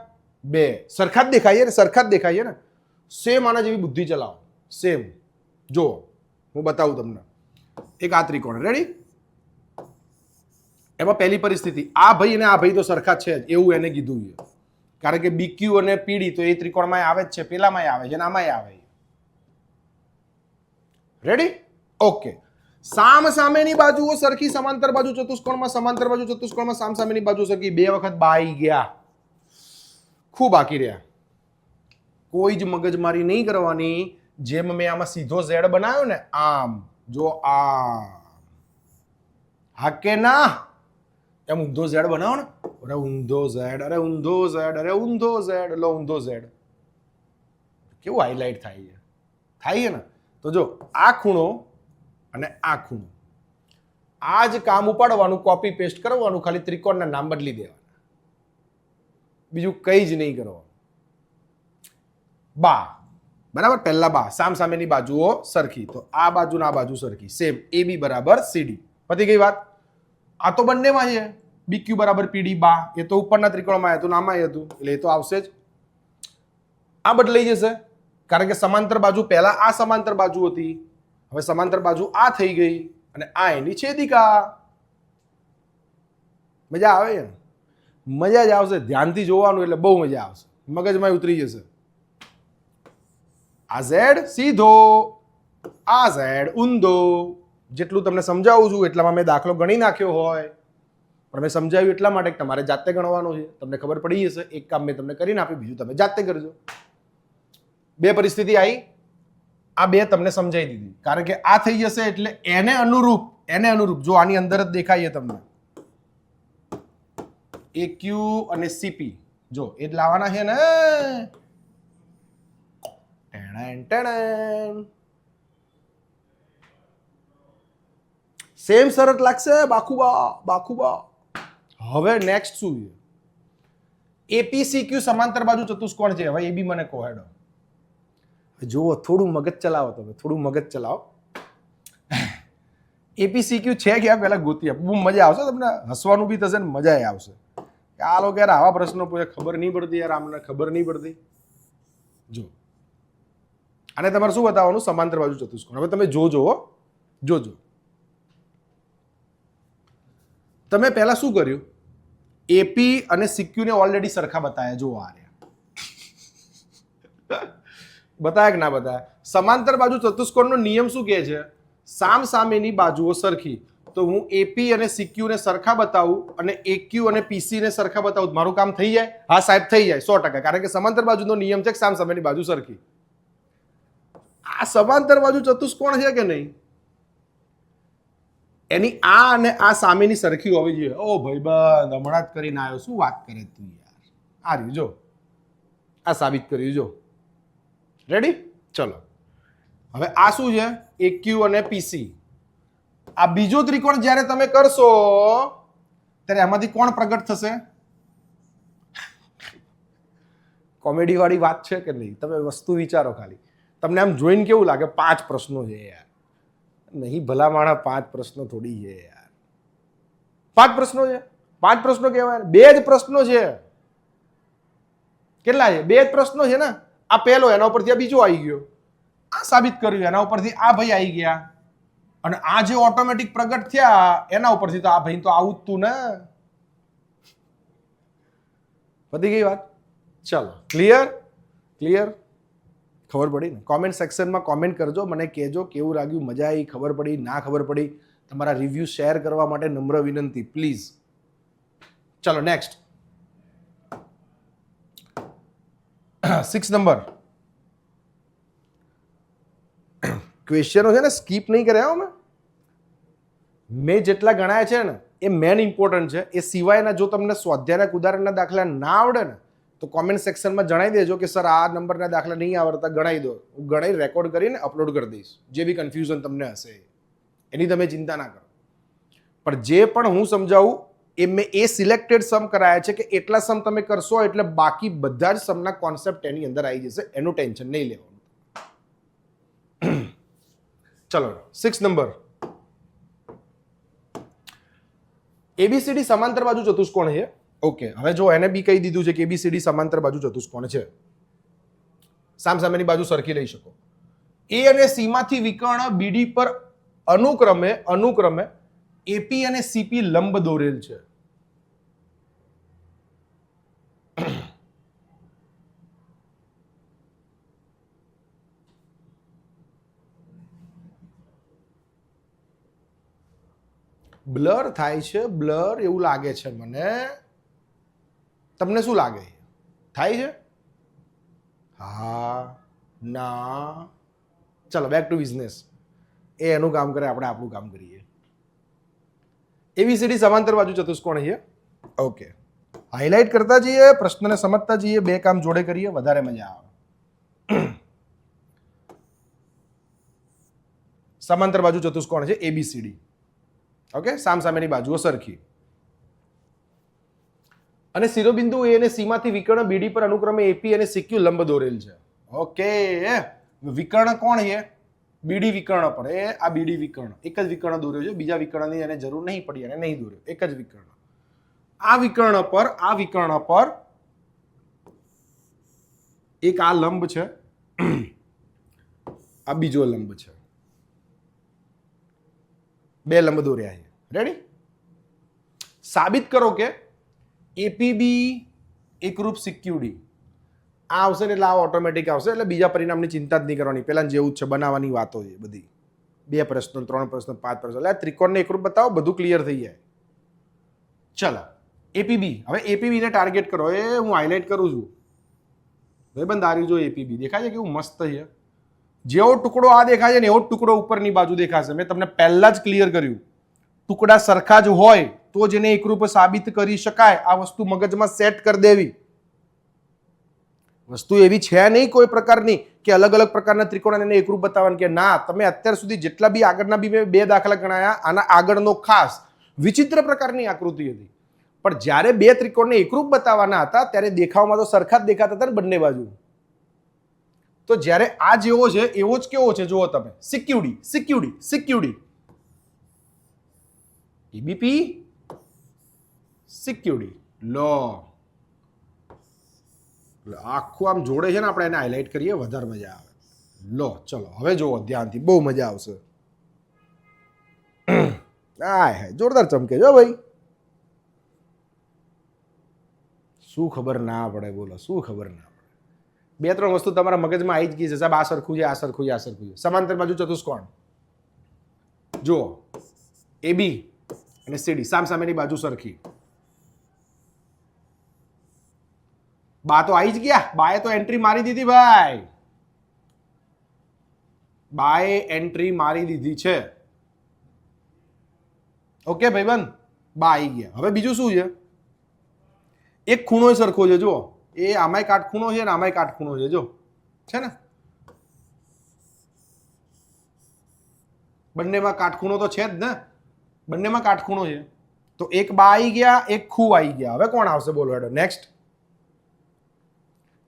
બે, સરખા જ દેખાય ને. સેમ આના જેવી બુદ્ધિ ચલાવો, સેમ. જો હું બતાવું તમને. એક આ ત્રિકોણ, રેડી? એમાં પહેલી પરિસ્થિતિ, આ ભાઈ અને આ ભાઈ તો સરખા છે જ, એવું એને કીધું છે. કારણ કે BQ અને PD તો એ ત્રિકોણમાં આવે જ છે, પેલામાં આવે છે અને આમાં આવે. રેડી? ઓકે. સામ સામેની બાજુઓ સરખી, સમાંતર બાજુ ચતુષ્કોણમાં, સમાંતર બાજુ ચતુષ્કોણમાં સામ સામેની બાજુ સરખી. 2 વખત બાઈ ગયા, ખૂબ બાકી રહ્યા. કોઈ જ મગજમારી નહીં કરવાની. જેમ મેં આમાં સીધો ઝેડ બનાવ્યો ને આમ, જો આ હા કે ના, એમ ઊંધો ઝેડ બનાવો ને, અરે ઊંધો ઝેડ, અરે ઊંધો ઝેડ, અરે ઊંધો ઝેડ, એટલે ઊંધો ઝેડ કેવું હાઇલાઇટ થાય છે ને. તો જો આ ખૂણો અને આ ખૂણો, આ જ કામ ઉપાડવાનું, કોપી પેસ્ટ કરવાનું, ખાલી ત્રિકોણના નામ બદલી દેવાના, બીજું કઈ જ નહીં કરવાનું. બા બરાબર, પહેલા બા, સામ સામેની બાજુઓ સરખી, તો આ બાજુ ના બાજુ સરખી, સેમ AB બરાબર CD. પતી ગઈ વાત. આ તો બંનેમાં છે, BQ બરાબર PD બા, એ તો ઉપરના ત્રિકોણમાં હતું, નામાં હતું, એટલે એ તો આવશે જ. આ બદલાઈ જશે કારણ કે સમાંતર બાજુ પહેલા આ સમાંતર બાજુ હતી, હવે સમાંતર બાજુ આ થઈ ગઈ અને આ એની છેદિકા. મજા આવે ને? મજા જ આવશે, ધ્યાનથી જોવાનું એટલે બહુ મજા આવશે, મગજમાં ઉતરી જશે. આ ઝેડ સીધો, આ ઝેડ ઊંધો. જેટલું તમને સમજાવું છું એટલામાં મેં દાખલો ગણી નાખ્યો હોય, પણ મેં સમજાવ્યું એટલા માટે કે તમારે જાતે ગણવાનો છે. તમને ખબર પડી જશે. એક કામ મેં તમને કરીને આપ્યું, બીજું તમે જાતે કરજો. 2 પરિસ્થિતિ આવી, આ 2 તમને સમજાવી દીધી. કારણ કે આ થઈ જશે એટલે એને અનુરૂપ જો આની અંદર જ દેખાય તમને AQ અને CP, જો એ જ લાવવાના છે ને. સેમ શરત લાગશે, બાખુબા. હવે નેક્સ્ટ શું છે? APCQ સમાંતર બાજુ ચતુષ્કોણ છે. હવે એ બી મને કહો હેડો. જુઓ, થોડું મગજ ચલાવો તમે, થોડું મગજ ચલાવો. APCQ છે કે પહેલા ગોતી આપ, બહુ મજા આવશે તમને, હસવાનું બી થશે ને મજા આવશે. આ લોકો યાર આવા પ્રશ્નો પૂછે, ખબર નહીં પડતી યાર, આમને ખબર નહીં પડતી. જો અને તમારે શું બતાવવાનું? સમાંતર બાજુ ચતુષ્કોણ. હવે તમે જોજો. તમે પહેલા શું કર્યું? AP અને CQ ને ઓલરેડી સરખા બતાવ્યા. જો આ રહ્યા બતાવ્યા કે ના બતાવ્યા? સમાંતર બાજુ ચતુષ્કોણનો નિયમ શું કહે છે? સામ સામેની બાજુઓ સરખી. તો હું AP અને CQ ને સરખા બતાવું અને AQ અને PC ને સરખા બતાવું, મારું કામ થઈ જાય? હા સાહેબ, થઈ જાય 100%. કારણ કે સમાંતર બાજુનો નિયમ છે કે સામ સામેની બાજુ સરખી. આ સમાંતર બાજુ ચતુષ્કોણ છે કે નહીં, એની આ અને આ સામેની સરખી હોવી જોઈએ. ઓ ભાઈબંધ, હમણાં જ કરીને આવ્યો, શું વાત કરે તું યાર? આ રહ્યું જો, આ સાબિત કર્યું જો. રેડી? ચલો, હવે આ શું છે? AQ અને PC. આ બીજો ત્રિકોણ જ્યારે તમે કરશો ત્યારે આમાંથી કોણ પ્રગટ થશે? કોમેડી વાળી વાત છે કે નહીં? તમે વસ્તુ વિચારો ખાલી. તમને આમ જોઈને કેવું લાગે? 5 પ્રશ્નો છે યાર. નહીં ભલા માણા, 5 પ્રશ્નો થોડી છે યાર. 5 પ્રશ્નો છે? 5 પ્રશ્નો કહેવાય? 2 જ પ્રશ્નો છે. કેટલા છે? 2 જ પ્રશ્નો છે ને. આ પહેલો, એના ઉપરથી આ બીજો આવી ગયો. આ સાબિત કર્યું, એના ઉપરથી આ ભાઈ આવી ગયા. અને આ જે ઓટોમેટિક પ્રગટ થયા એના ઉપરથી તો આ ભાઈ તો આવું જ તું ને. પતી ગઈ વાત? ચલો, ક્લિયર? ખબર પડી ને? કોમેન્ટ સેક્શનમાં કોમેન્ટ કરજો, મને કહેજો કેવું લાગ્યું, મજા આવી, ખબર પડી, ના ખબર પડી. તમારા રિવ્યુ શેર કરવા માટે નમ્ર વિનંતી, પ્લીઝ. ચલો નેક્સ્ટ 6 નંબર. ક્વેશ્ચનો છે ને સ્કીપ નહીં કર્યા મેં જેટલા ગણાયા છે ને એ મેન ઇમ્પોર્ટન્ટ છે. એ સિવાયના જો તમને સ્વાધ્યાયના ઉદાહરણના દાખલા ના આવડે ને તો કોમેન્ટ સેક્શનમાં જણાવી દેજો કે સર આ નંબરના દાખલા નહીં આવડતા, ગણાવી દો. હું ગણાવી રેકોર્ડ કરીને અપલોડ કરી દઈશ. જે બી કન્ફ્યુઝન તમને હશે એની તમે ચિંતા ના કરો. પણ જે પણ હું સમજાવું એ મેં એ સિલેક્ટેડ સમ કરાયા છે કે એટલા સમ તમે કરશો એટલે બાકી બધા જ સમના કોન્સેપ્ટ એની અંદર આવી જશે. એનું ટેન્શન નહીં લેવાનું. ચલો 6 નંબર. ABCD સમાંતર બાજુ ચતુષ્કોણ છે. ઓકે, હવે જો એને બી કહી દીધું છે કે ABCD સમાંતર બાજુ ચતુષ્કોણ છે. સામસામેની બાજુ સરખી લઈ શકો. A અને C માંથી વિકર્ણ BD પર અનુક્રમે AP અને CP લંબ દોરેલ છે. બ્લર થાય છે, બ્લર એવું લાગે છે મને. તમને શું લાગે થાય છે? હા, ના. ચલો બેક ટુ બિઝનેસ. એ એનું કામ કરે, આપણે આપણું કામ કરીએ. એબીસીડી સમાંતર બાજુ ચતુષ્કોણ છે. ઓકે, હાઇલાઇટ કરતા જઈએ, પ્રશ્નને સમજતા જઈએ, બે કામ જોડે કરીએ, વધારે મજા આવે. સમાંતર બાજુ ચતુષ્કોણ છે એબીસીડી. ઓકે, સામસામેની બાજુઓ સરખી. અને શિરોબિંદુ એ અને સી માંથી વિકર્ણ બીડી પર અનુક્રમે એપી અને સીક્યુ લંબ દોરેલ છે. ઓકે, વિકર્ણ કોણ છે? બીડી વિકર્ણ પર. એ આ બીડી વિકર્ણ એક જ વિકર્ણ દોર્યો છે, બીજા વિકર્ણની એને જરૂર નહીં પડી અને નહીં દોર્યો, એક જ વિકર્ણ. આ વિકર્ણ પર એક આ લંબ છે, આ બીજો લંબ છે, બે લંબ દોર્યા છે. રેડી? સાબિત કરો કે એપીબી એકરૂપ સિક્યુડી. આ આવશે ને એટલે આ ઓટોમેટિક આવશે, એટલે બીજા પરિણામની ચિંતા જ નહીં કરવાની. પેલા જેવું જ છે, બનાવવાની વાતો છે બધી. 2 પ્રશ્નો, 3 પ્રશ્નો, 5 પ્રશ્નો, એટલે ત્રિકોણને એકરૂપ બતાવો, બધું ક્લિયર થઈ જાય. ચલો, એપીબી. હવે એપીબી ને ટાર્ગેટ કરો. એ હું હાઇલાઇટ કરું છું ભાઈબંધ. આ જો એપીબી દેખાય છે કેવું મસ્ત છે. જેવો ટુકડો આ દેખાય છે ને એવો ટુકડો ઉપરની બાજુ દેખાશે. મેં તમને પહેલા જ ક્લિયર કર્યું, ટુકડા સરખા જ હોય તો જેને એકરૂપ સાબિત કરી શકાય. આ વસ્તુ મગજમાં સેટ કરી દેવી. વસ્તુ એવી છે નહીં કોઈ પ્રકારની કે અલગ અલગ પ્રકારના ત્રિકોણ એને એકરૂપ બતાવવાનું કે ના. તમે અત્યાર સુધી જેટલા બી આગળના બી મેં 2 દાખલા ગણાયા, આના આગળનો ખાસ વિચિત્ર પ્રકારની આકૃતિ હતી. પણ જ્યારે 2 ત્રિકોણને એકરૂપ બતાવવાના હતા ત્યારે દેખાવમાં તો સરખા જ દેખાતા હતા ને બંને બાજુ. તો જ્યારે આ જેવો છે એવો જ કેવો છે જુઓ તમે. સિક્યુડી, સિક્યુડી, સિક્યુડી. એબીપી સિક્યુડી. લો, આખું આમ જોડે છે ને, આપણે એને હાઇલાઇટ કરીએ, વધારે મજા આવે. લો ચલો હવે જુઓ ધ્યાનથી, બહુ મજા આવશે. હા, જોરદાર ચમકે જો ભાઈ. શું ખબર ના પડે? બોલો, શું ખબર ના પડે? 2-3 વસ્તુ તમારા મગજમાં આવી જ ગઈ છે. સાહેબ આ સરખું છે, આ સરખું છે, આ સરખું છે. સમાંતર બાજુ ચતુષ્કોણ જુઓ, એબી અને સીડી સામસામેની બાજુ સરખી. બા તો આવી જ ગયા. બાએ તો એન્ટ્રી મારી દીધી ભાઈ. બાએ એન્ટ્રી મારી દીધી છે. ઓકે ભાઈબંધ, બા આવી ગયા. હવે બીજું શું છે? એક ખૂણો સરખો છે જુઓ. એ આમાંય કાટખૂણો છે ને આમાંય કાટખૂણો છે. જો છે ને, બંનેમાં કાટખૂણો તો છે જ ને. બંનેમાં કાટખૂણો છે. તો એક બા આવી ગયા, એક ખૂ આવી ગયા. હવે કોણ આવશે બોલો? હેડો નેક્સ્ટ.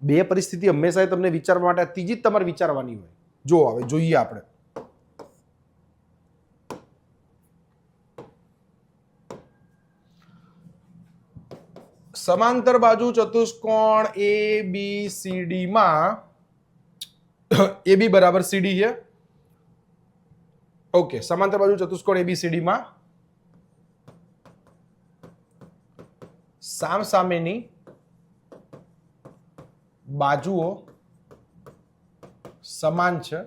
2 પરિસ્થિતિ હંમેશા તમને વિચારવા માટે, ત્રીજી જ તમારે વિચારવાની હોય. જો હવે જોઈએ આપણે. સમાંતર બાજુ ચતુષ્કોણ એ બી સી ડી માં એ બી બરાબર સીડી છે. ઓકે, સમાંતર બાજુ ચતુષ્કોણ એબીસીડી માં સામસામેની બાજુઓ સમાન છે,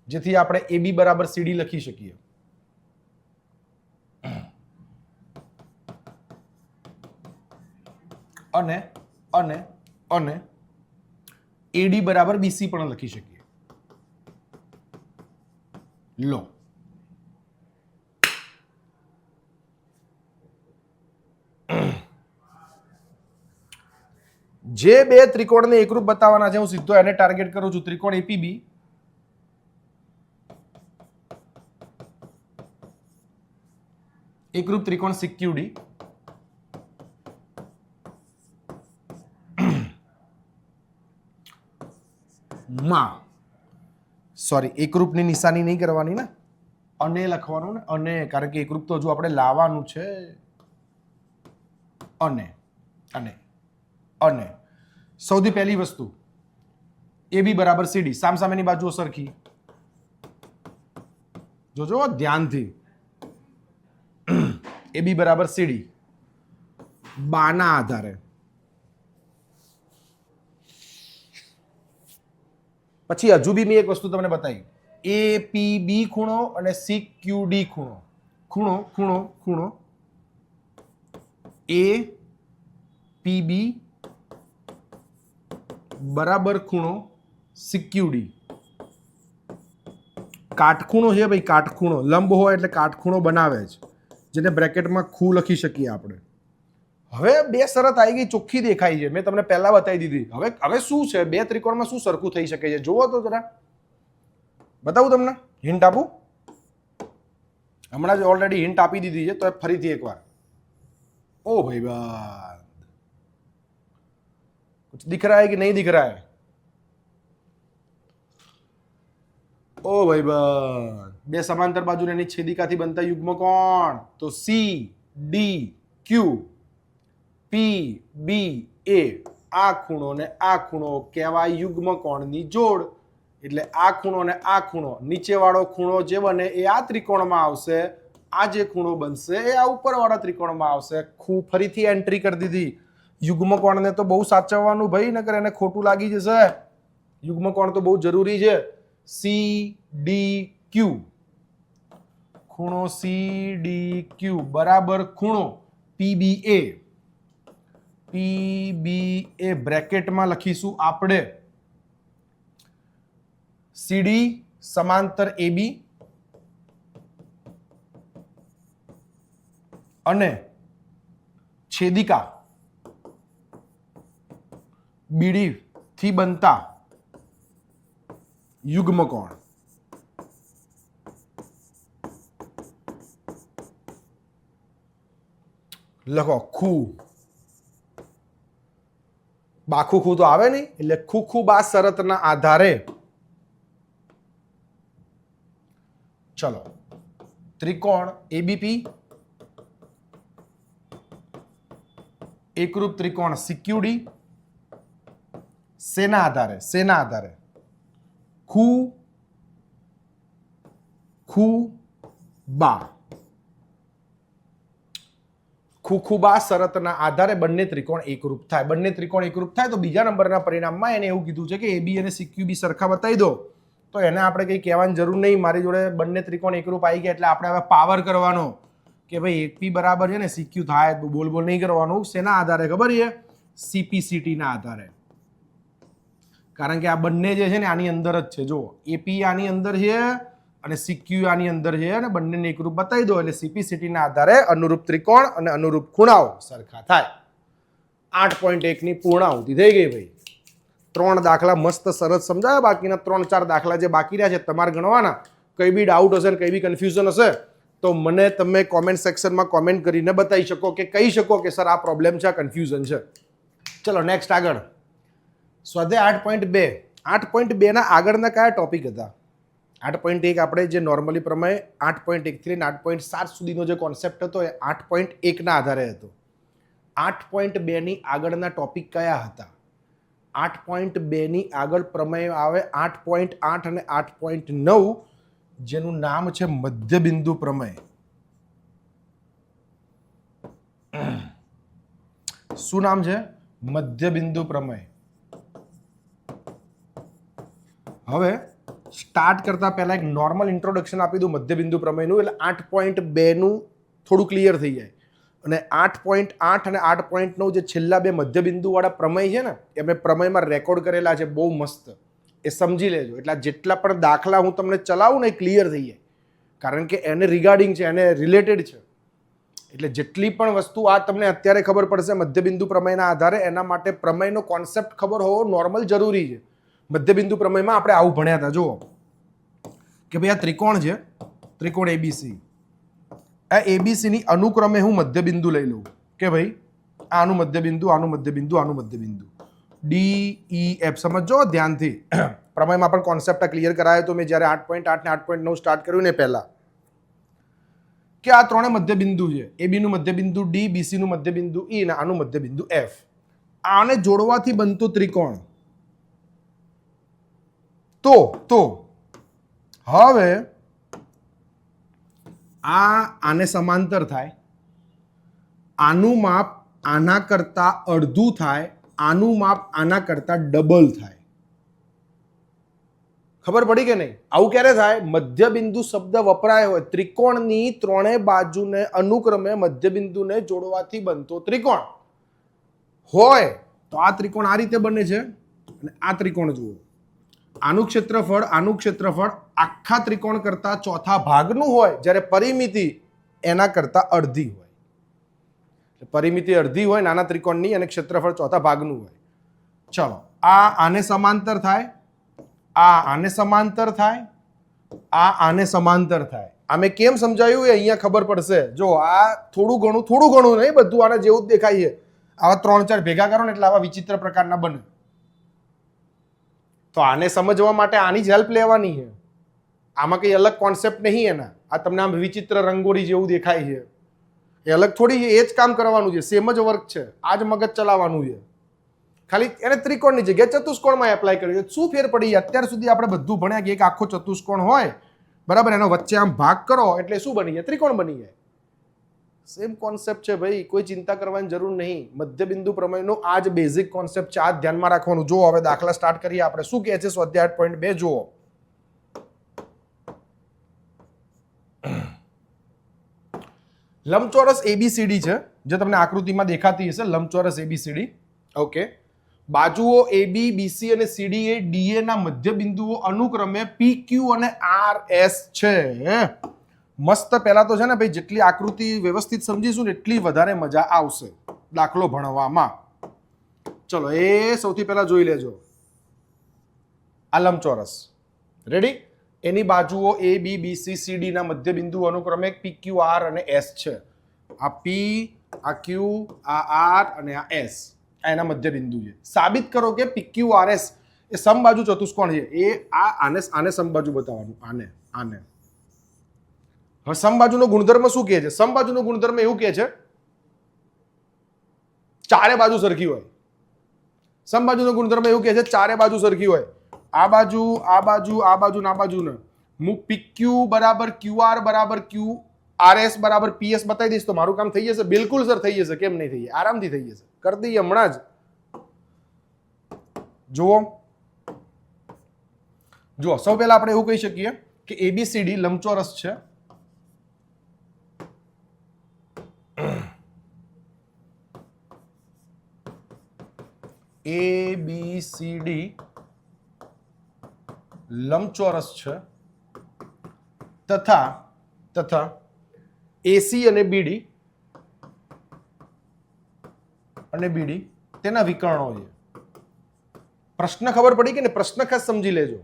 જેથી આપણે એબી બરાબર સીડી લખી શકીએ. અને અને અને એડી બરાબર બીસી પણ લખી શકીએ. લો, જે 2 ત્રિકોણને એકરૂપ બતાવવાના છે, હું સીધો એને ટાર્ગેટ કરું છું. ત્રિકોણ એપીબી એકરૂપ ત્રિકોણ સિક્યુડી માં, સોરી, એકરૂપની નિશાની નહીં કરવાની ને, અને લખવાનું ને, અને, કારણ કે એકરૂપ તો હજુ આપણે લાવવાનું છે. અને અને અને સૌથી પહેલી વસ્તુ, એબી બરાબર સીડી, સામસામેની બાજુઓ સરખી. જોજો ધ્યાનથી. એબી બરાબર સીડી બાના આધારે. પછી હજુ બી મેં એક વસ્તુ તમને બતાવી. એપીબી ખૂણો અને સીક્યુડી ખૂણો. ખૂણો ખૂણો ખૂણો એ પી બી બરાબર ખૂણો CQD. કાટખૂણો છે ભાઈ, કાટખૂણો. લંબ હોય એટલે કાટખૂણો બનાવે જ, જેને બ્રેકેટમાં ખૂ લખી શકીએ આપણે. હવે બે શરત આવી ગઈ, ચોખ્ખી દેખાય છે, મેં તમને પહેલા બતાવી દીધી. હવે શું છે, બે ત્રિકોણમાં શું સરખું થઈ શકે છે જુઓ તો જરા. બતાવું તમને, હિન્ટ આપું? હમણાં જ ઓલરેડી હિન્ટ આપી દીધી છે, તો ફરીથી એકવાર. ઓ ભાઈ બાત, कुछ दिख रहा है कि नहीं दिख रहा है? ઓ ભાઈ બાત, બે સમાંતર બાજુ એની છેદિકાથી બનતા યુગ્મ કોણ? તો CDQ PBA. આ ખૂણો ને આ ખૂણો કહેવાય યુગ્મ કોણની જોડ. એટલે આ ખૂણો ને આ ખૂણો, નીચેવાળો ખૂણો જે બને એ આ ત્રિકોણમાં આવશે, આ જે ખૂણો બનશે એ આ ઉપરવાળા ત્રિકોણમાં આવશે. ખૂ ફરીથી એન્ટ્રી કરી દીધી. યુગ્મ કોણને તો બહુ સાચવવાનું ભાઈ, નકર એને ખોટું લાગી જશે. યુગ્મ કોણ તો બહુ જરૂરી છે. CDQ, ખૂણો CDQ બરાબર ખૂણો PBA. PBA બ્રેકેટમાં લખીશું આપણે CD સમાંતર AB અને છેદિકા BD થી બનતા યુગ્મ કોણ. લખો ખૂ. બાખું ખૂ તો આવે નહીં, એટલે ખૂબા શરતના આધારે ચલો ત્રિકોણ ABP, એકરૂપ ત્રિકોણ CQD, શેના આધારે? ખૂબા શરતના આધારે બંને ત્રિકોણ એકરૂપ થાય. બંને ત્રિકોણ એકરૂપ થાય તો બીજા નંબરના પરિણામમાં એને એવું કીધું છે કે AB અને CQB સરખા બતાવી દો. તો એને આપણે કંઈ કહેવાની જરૂર નહીં. મારી જોડે બંને ત્રિકોણ એકરૂપ આવી ગયા એટલે આપણે હવે પાવર કરવાનો કે ભાઈ AP બરાબર છે ને CQ થાય. બોલ નહીં કરવાનું. શેના આધારે ખબર છે? CPCT ના આધારે. કારણ કે આ બંને જે છે ને આની અંદર જ છે. જો AP આની અંદર છે અને CQ આની અંદર છે, અને બંનેને એકરૂપ બતાવી દો એટલે CPCT ના આધારે અનુરૂપ ત્રિકોણ અને અનુરૂપ ખૂણાઓ સરખા થાય. 8.1 ની પૂર્ણાહુતિ થઈ ગઈ ભાઈ. 3 દાખલા મસ્ત સરસ સમજાયા. બાકીના 3-4 દાખલા જે બાકી રહ્યા છે તમારે ગણવાના. કઈ બી ડાઉટ હશે ને કઈ બી કન્ફ્યુઝન હશે તો મને તમે કોમેન્ટ સેક્શનમાં કોમેન્ટ કરીને બતાવી શકો કે કહી શકો કે સર આ પ્રોબ્લેમ છે, આ કન્ફ્યુઝન છે. ચલો નેક્સ્ટ આગળ. સ્વાધ્યાય 8.2. 8.2 ના આગળના કયા ટોપિક હતા? 8.1 આપણે જે નોર્મલી પ્રમાણે 8.1 થી 8.7 સુધીનો જે કોન્સેપ્ટ હતો એ 8.1 ના આધારે હતો. 8.2 ની આગળના ટોપિક કયા હતા? 8.2 ની આગળ પ્રમેય આવે 8.8 અને 8.9, જેનું નામ છે મધ્યબિંદુ પ્રમેય. શું નામ છે? મધ્યબિંદુ પ્રમેય. હવે સ્ટાર્ટ કરતા પહેલા એક નોર્મલ ઇન્ટ્રોડક્શન આપી દઉં મધ્યબિંદુ પ્રમેયનું, એટલે 8.2 નું થોડું ક્લિયર થઈ જાય. અને 8.8 અને 8.9 જે છેલ્લા બે મધ્યબિંદુ વાળા પ્રમેય છે ને એ મેં પ્રમેયમાં રેકોર્ડ કરેલા છે, બહુ મસ્ત. એ સમજી લેજો. એટલે જેટલા પણ દાખલા હું તમને ચલાવું ને એ ક્લિયર થઈ જાય, કારણ કે એને રિગાર્ડિંગ છે, એને રિલેટેડ છે. એટલે જેટલી પણ વસ્તુ આ તમને અત્યારે ખબર પડશે મધ્યબિંદુ પ્રમેયના આધારે, એના માટે પ્રમેયનો કોન્સેપ્ટ ખબર હોવો નોર્મલ જરૂરી છે. મધ્યબિંદુ પ્રમેયમાં આપણે આવું ભણ્યા હતા. જુઓ કે ભાઈ આ ત્રિકોણ છે, ત્રિકોણ ABC. આ ABC ની અનુક્રમે હું મધ્યબિંદુ લઈ લઉં કે ભાઈ આનું મધ્યબિંદુ, આનું મધ્યબિંદુ, આનું મધ્યબિંદુ, DEF. સમજો ધ્યાનથી. પ્રમેયમાં પણ કોન્સેપ્ટ ક્લિયર કરાયો તો મેં જ્યારે 8.8 ને 8.9 સ્ટાર્ટ કર્યું ને પહેલા, કે આ ત્રણે મધ્યબિંદુ છે. AB નું મધ્યબિંદુ D, BC નું મધ્યબિંદુ E અને આનું મધ્યબિંદુ F. આને જોડવાથી બનતું ત્રિકોણ. તો હવે આને સમાંતર થાય, આનું માપ આના કરતા અડધું થાય, આનું માપ આના કરતા ડબલ થાય. ખબર પડી કે નહીં? આવું ક્યારે થાય? મધ્યબિંદુ શબ્દ વપરાય હોય, ત્રિકોણની ત્રણેય બાજુને અનુક્રમે મધ્યબિંદુને જોડવાથી બનતો ત્રિકોણ હોય તો આ ત્રિકોણ આ રીતે બને છે અને આ ત્રિકોણ જુઓ, આનું ક્ષેત્રફળ આખા ત્રિકોણ કરતા ચોથા ભાગનું હોય, જ્યારે પરિમિતિ એના કરતા અડધી હોય. પરિમિતિ અડધી હોય નાના ત્રિકોણની અને ક્ષેત્રફળ ચોથા ભાગનું હોય. ચલો, આ આને સમાંતર થાય, આ આને સમાંતર થાય, આ આને સમાંતર થાય. આમે કેમ સમજાયું એ અહીંયા ખબર પડશે. જો આ થોડું ઘણું નહીં, બધું આને જેવું જ દેખાય છે. આવા 3-4 ભેગા કરો ને એટલે આવા વિચિત્ર પ્રકારના બને. તો આને સમજવા માટે આની જ હેલ્પ લેવાની છે. આમાં કઈ અલગ કોન્સેપ્ટ નહીં એના. આ તમને આમ વિચિત્ર રંગોળી જેવું દેખાય છે, એ અલગ થોડી છે, એ જ કામ કરવાનું છે, સેમ જ વર્ક છે, આ જ મગજ ચલાવવાનું છે. ખાલી એને ત્રિકોણની જગ્યાએ ચતુષ્કોણમાં એપ્લાય કર્યું. શું ફેર પડી? અત્યાર સુધી આપણે બધું ભણ્યા કે એક આખો ચતુષ્કોણ હોય, બરાબર, એનો વચ્ચે આમ ભાગ કરો એટલે શું બની જાય? ત્રિકોણ બની જાય. સેમ કોન્સેપ્ટ છે ભાઈ, કોઈ ચિંતા કરવાની જરૂર નહીં. મધ્યબિંદુ પ્રમેયનો આ જ બેઝિક કોન્સેપ્ટ છે, આ જ ધ્યાનમાં રાખવાનું. જો હવે દાખલા સ્ટાર્ટ કરીએ આપણે. શું કહે છે સ્વાધ્યાય 8.2 જુઓ. લંબચોરસ ABCD છે, જે તમને આકૃતિમાં દેખાતી હશે. લંબચોરસ ABCD, ઓકે. બાજુઓ AB, BC અને CD એ DA ના મધ્ય બિંદુઓ અનુક્રમે PQ અને RS છે. મસ્ત. પહેલા તો છે ને ભાઈ, જેટલી આકૃતિ વ્યવસ્થિત સમજીશું ને એટલી વધારે મજા આવશે દાખલો ભણવામાં. ચલો, એ સૌથી પહેલા જોઈ લેજો. આ લંબચોરસ રેડી, એની બાજુઓ AB, BC, CD ના મધ્ય બિંદુ અનુક્રમે PQ, R અને S છે. આ P, આ Q, આ R અને આ S એના મધ્ય બિંદુ છે. સાબિત કરો કે PQRS એ સમબાજુ ચતુષ્કોણ છે. એ આને સમબાજુ બતાવવાનું, આને. હવે સમબાજુનો ગુણધર્મ શું કહે છે? સમબાજુનો ગુણધર્મ એવું કહે છે ચારે બાજુ સરખી હોય. સમબાજુનો ગુણધર્મ એવું કહે છે ચારે બાજુ સરખી હોય. આ બાજુ, આ બાજુ, આ બાજુ ને આ બાજુ ને હું PQ બરાબર QR બરાબર QRS બરાબર PS બતાવી દઈશ તો મારું કામ થઈ જશે. બિલકુલ સર થઈ જશે. કેમ નહીં થઈ જાય? આરામથી થઈ જશે. કરી દઈએ હમણાં જ. જુઓ, સૌ પહેલા આપણે એવું કહી શકીએ કે ABCD લંબચોરસ છે. ABCD લંબચોરસ છે તથા AC અને BD તેના વિકર્ણો છે. પ્રશ્ન ખબર પડી કે ને? પ્રશ્ન ખાસ સમજી લેજો.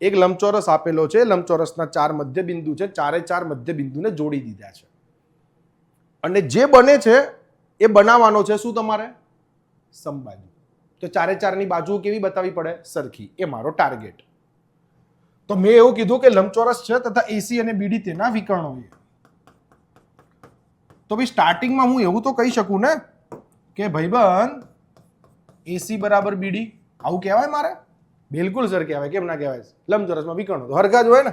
એક લંબચોરસ આપેલો છે, લંબચોરસના 4 મધ્ય બિંદુ છે, ચારે 4 મધ્ય બિંદુને જોડી દીધા છે અને જે બને છે એ બનાવવાનો છે શું તમારે? સમબાજુ. તો ચારે 4 ની બાજુ કેવી બતાવવી પડે? સરખી. એ મારો ટાર્ગેટ. તો મેં એવું કીધું કે લંબચોરસ છે તથા AC અને BD તેના વિકર્ણો છે. તો ભાઈ સ્ટાર્ટિંગમાં હું એવું તો કહી શકું ને કે ભાઈબંધ AC બરાબર BD, આવું કહેવાય મારે? બિલકુલ સર કહેવાય. કેમ ના કહેવાય? લંબચોરસમાં વિકર્ણો તો હરખા જ હોય ને.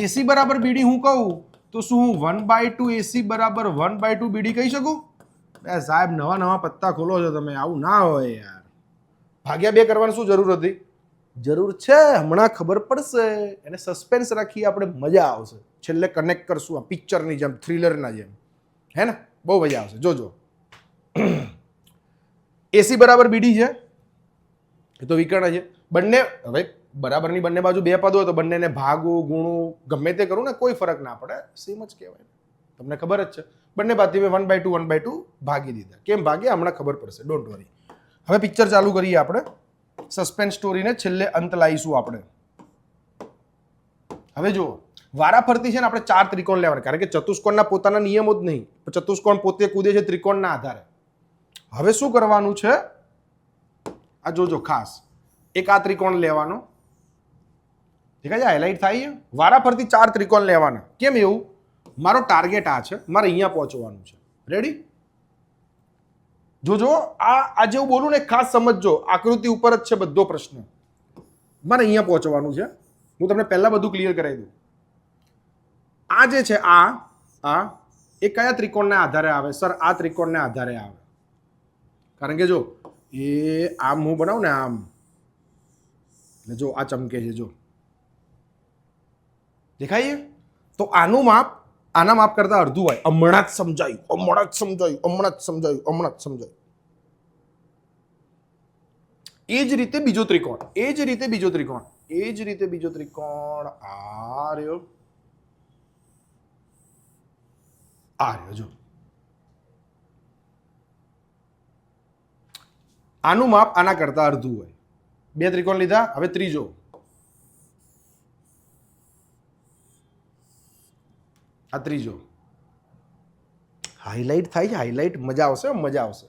AC બરાબર BD હું કહું તો શું હું 1/2 AC બરાબર 1/2 BD કહી શકું? સાહેબ, નવા પત્તા ખોલો છો તમે. આવું ના હોય યાર. ભાગ્યા 2 કરવાની શું જરૂર હતી? જરૂર છે. હમણાં ખબર પડશે. એને સસ્પેન્સ રાખી આપણે, મજા આવશે. છેલ્લે કનેક્ટ કરશું આ પિક્ચરની જેમ, થ્રિલરના જેમ, હે ને? બહુ મજા આવશે. જોજો. AC બરાબર BD છે એ તો વિકર્ણ છે. બંને હવે બરાબરની બંને બાજુ 2 પદ હોય તો બંનેને ભાગો, ગુણો, ગમે તે કરું ને કોઈ ફરક ના પડે. સેમ જ કહેવાય. તમને ખબર જ છે. બંને બાજુ 1/2 ભાગી દીધા. કેમ ભાગ્યા હમણાં ખબર પડશે. Don't worry. હવે પિક્ચર ચાલુ કરીએ આપણે. સસ્પેન્સ સ્ટોરીને છેલ્લે અંત લાવીશું આપણે. હવે જુઓ, વારાફરતી છે ને આપણે 4 ત્રિકોણ લેવાના, કારણ કે ચતુષ્કોણના પોતાના નિયમો જ નહીં. ચતુષ્કોણ પોતે કૂદે છે ત્રિકોણના આધારે. હવે શું કરવાનું છે? આ જોજો ખાસ. એક આ ત્રિકોણ લેવાનો, દેખાય છે? હાઇલાઇટ થાય છે. વારાફરતી 4 ત્રિકોણ લેવાના. કેમ એવું? મારો ટાર્ગેટ આ છે, મારે અહીંયા પહોંચવાનું છે. રેડી? જોજો, આ જેવું બોલું ને ખાસ સમજજો. આકૃતિ ઉપર જ છે બધો પ્રશ્ન. મારે અહીંયા પહોંચવાનું છે. હું તમને પહેલા બધું ક્લિયર કરાવી દઉં. આ જે છે આ એ કયા ત્રિકોણના આધારે આવે? સર, આ ત્રિકોણના આધારે આવે. કારણ કે જો એ આમ હું બનાવું ને આમ, એટલે જો આ ચમકે છે. જો દેખાય? તો આનું માપ આના માપ કરતા અડધું હોય. હમણાં જ સમજાયું. એ જ રીતે બીજો ત્રિકોણ, આ રહ્યો જો. આનું માપ આના કરતા અડધું હોય. બે ત્રિકોણ લીધા, હવે ત્રીજો. આ ત્રીજો હાઇલાઇટ થાય છે, હાઇલાઇટ મજા આવશે.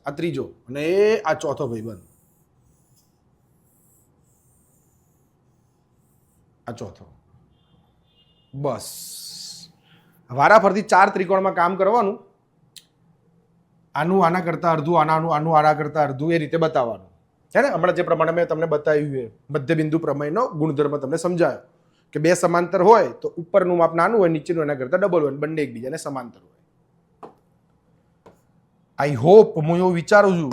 આ ત્રીજો અને આ ચોથો ભાઈબંધ, આ ચોથો. બસ વારાફરતી 4 ત્રિકોણમાં કામ કરવાનું. આનું આના કરતા અડધું, આનું આના કરતા અડધું, એ રીતે બતાવવાનું છે ને. હમણાં જે પ્રમાણે મેં તમને બતાવ્યું છે, મધ્યબિંદુ પ્રમેયનો ગુણધર્મ તમને સમજાયો કે બે સમાંતર હોય તો ઉપરનું માપ નાનું હોય, નીચેનું એના કરતા ડબલ હોય, બંને એકબીજાને સમાંતર હોય. આઈ હોપ, હું એવું વિચારું છું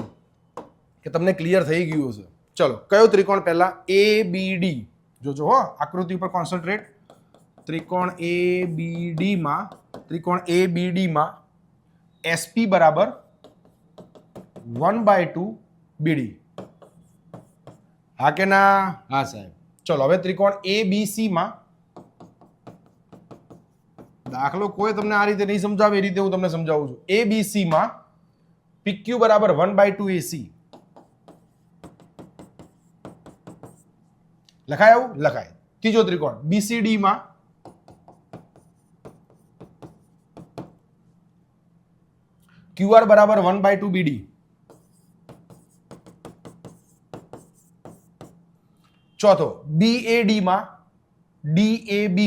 કે તમને ક્લિયર થઈ ગયું હશે. ચલો, કયો ત્રિકોણ પહેલા? ABD. જોજો હો, આકૃતિ ઉપર કોન્સન્ટ્રેટ. ત્રિકોણ ABD માં SP બરાબર 1/2 BD. હા કે ના? હા સાહેબ. ચલો, હવે ત્રિકોણ ABC માં દાખલો કોઈ તમને આ રીતે નહીં સમજાવે, એ રીતે હું તમને સમજાવું છું. ABC માં PQ બરાબર 1/2 AC. લખાય આવું? લખાય. ત્રીજો ત્રિકોણ BCD માં QR બરાબર 1/2 BD. ચોથો BAD માં DAB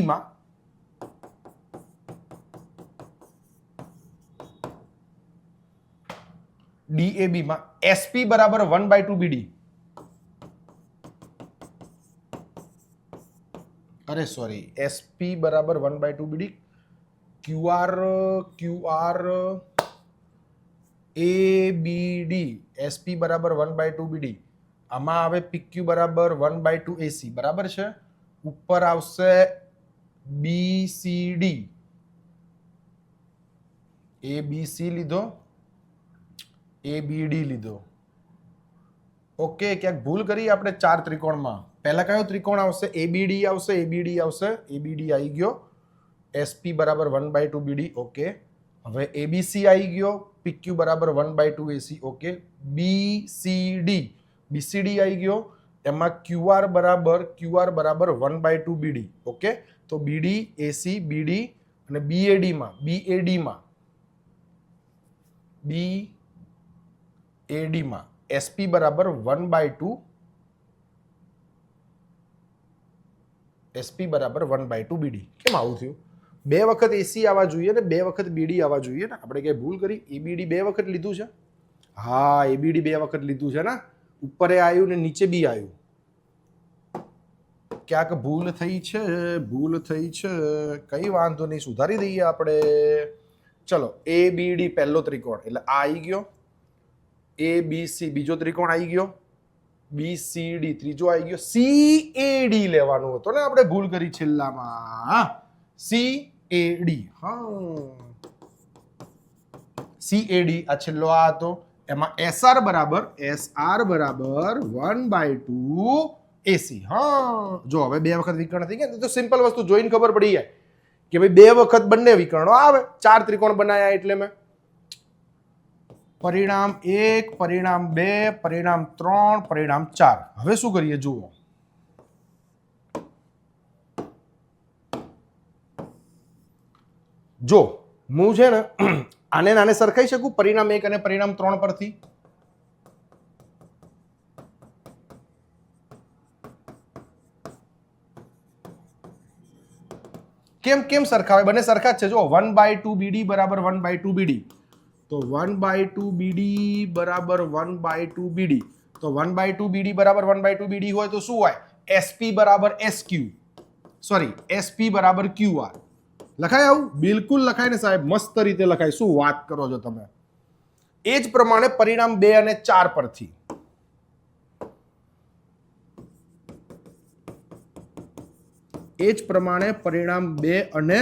માં SP બરાબર 1/2 BD. અરે સોરી, SP બરાબર 1/2 BD. QR ABD SP બરાબર 1/2 BD. આમાં આવે PQ બરાબર 1/2 AC. બરાબર છે. ઉપર આવશે BCD. ABC લીધો, ABD લીધો. ઓકે, ક્યાંક ભૂલ કરી આપણે 4 ત્રિકોણમાં. પહેલા કયો ત્રિકોણ આવશે? ABD આવશે. ABD આવી ગયો. SP બરાબર 1/2 BD. ઓકે, હવે ABC આવી ગયો. PQ બરાબર 1/2 AC. ઓકે, BCD આવી ગયો. એમાં QR બરાબર 1/2 BD. ઓકે, તો BD, AC, BD અને BAD માં SP બરાબર 1/2 BD. કેમ આવું થયું? 2 વખત AC આવવા જોઈએ ને 2 વખત BD આવવા જોઈએ ને. આપણે કઈ ભૂલ કરી? ABD 2 વખત લીધું છે. હા, ABD 2 વખત લીધું છે ને. ઉપરે આવ્યું ને નીચે બી આવ્યું. ક્યાંક ભૂલ થઈ છે. કઈ વાંધો નહીં, સુધારી દઈએ આપણે. ચલો, ABD પહેલો ત્રિકોણ એટલે આ આવી ગયો. ABC બીજો ત્રિકોણ આવી ગયો. BCD ત્રીજો આવી ગયો. CAD લેવાનું હતું ને, આપણે ભૂલ કરી છેલ્લામાં. CAD. CAD આ છેલ્લો આ હતો. એમાં SR બરાબર 1/2 AC. જો હવે 2 વખત વિકર્ણ થઈ ગયા. તો સિમ્પલ વસ્તુ જોઈને ખબર પડી જાય કે ભાઈ 2 વખત બંને વિકર્ણો આવે. 4 ત્રિકોણ બનાયા એટલે મેં પરિણામ 1, પરિણામ 2, પરિણામ 3, પરિણામ 4. હવે શું કરીએ જુઓ. જો હું છે ને આને સરખાઈ શકું પરિણામ 1 અને પરિણામ 3 પરથી. કેમ સરખાવે? બંને સરખા જ છે. જો 1/2 BD બરાબર 1/2 BD. તો 1/2 BD બરાબર 1/2 BD. તો 1/2 BD બરાબર 1/2 BD હોય તો શું હોય? SP બરાબર SQ. સોરી, SP બરાબર QR. લખાય આવું? બિલકુલ લખાય ને સાહેબ, મસ્ત રીતે લખાય. શું વાત કરો છો તમે? એ જ પ્રમાણે પરિણામ 2 અને 4 પરથી. એ જ પ્રમાણે પરિણામ 2 અને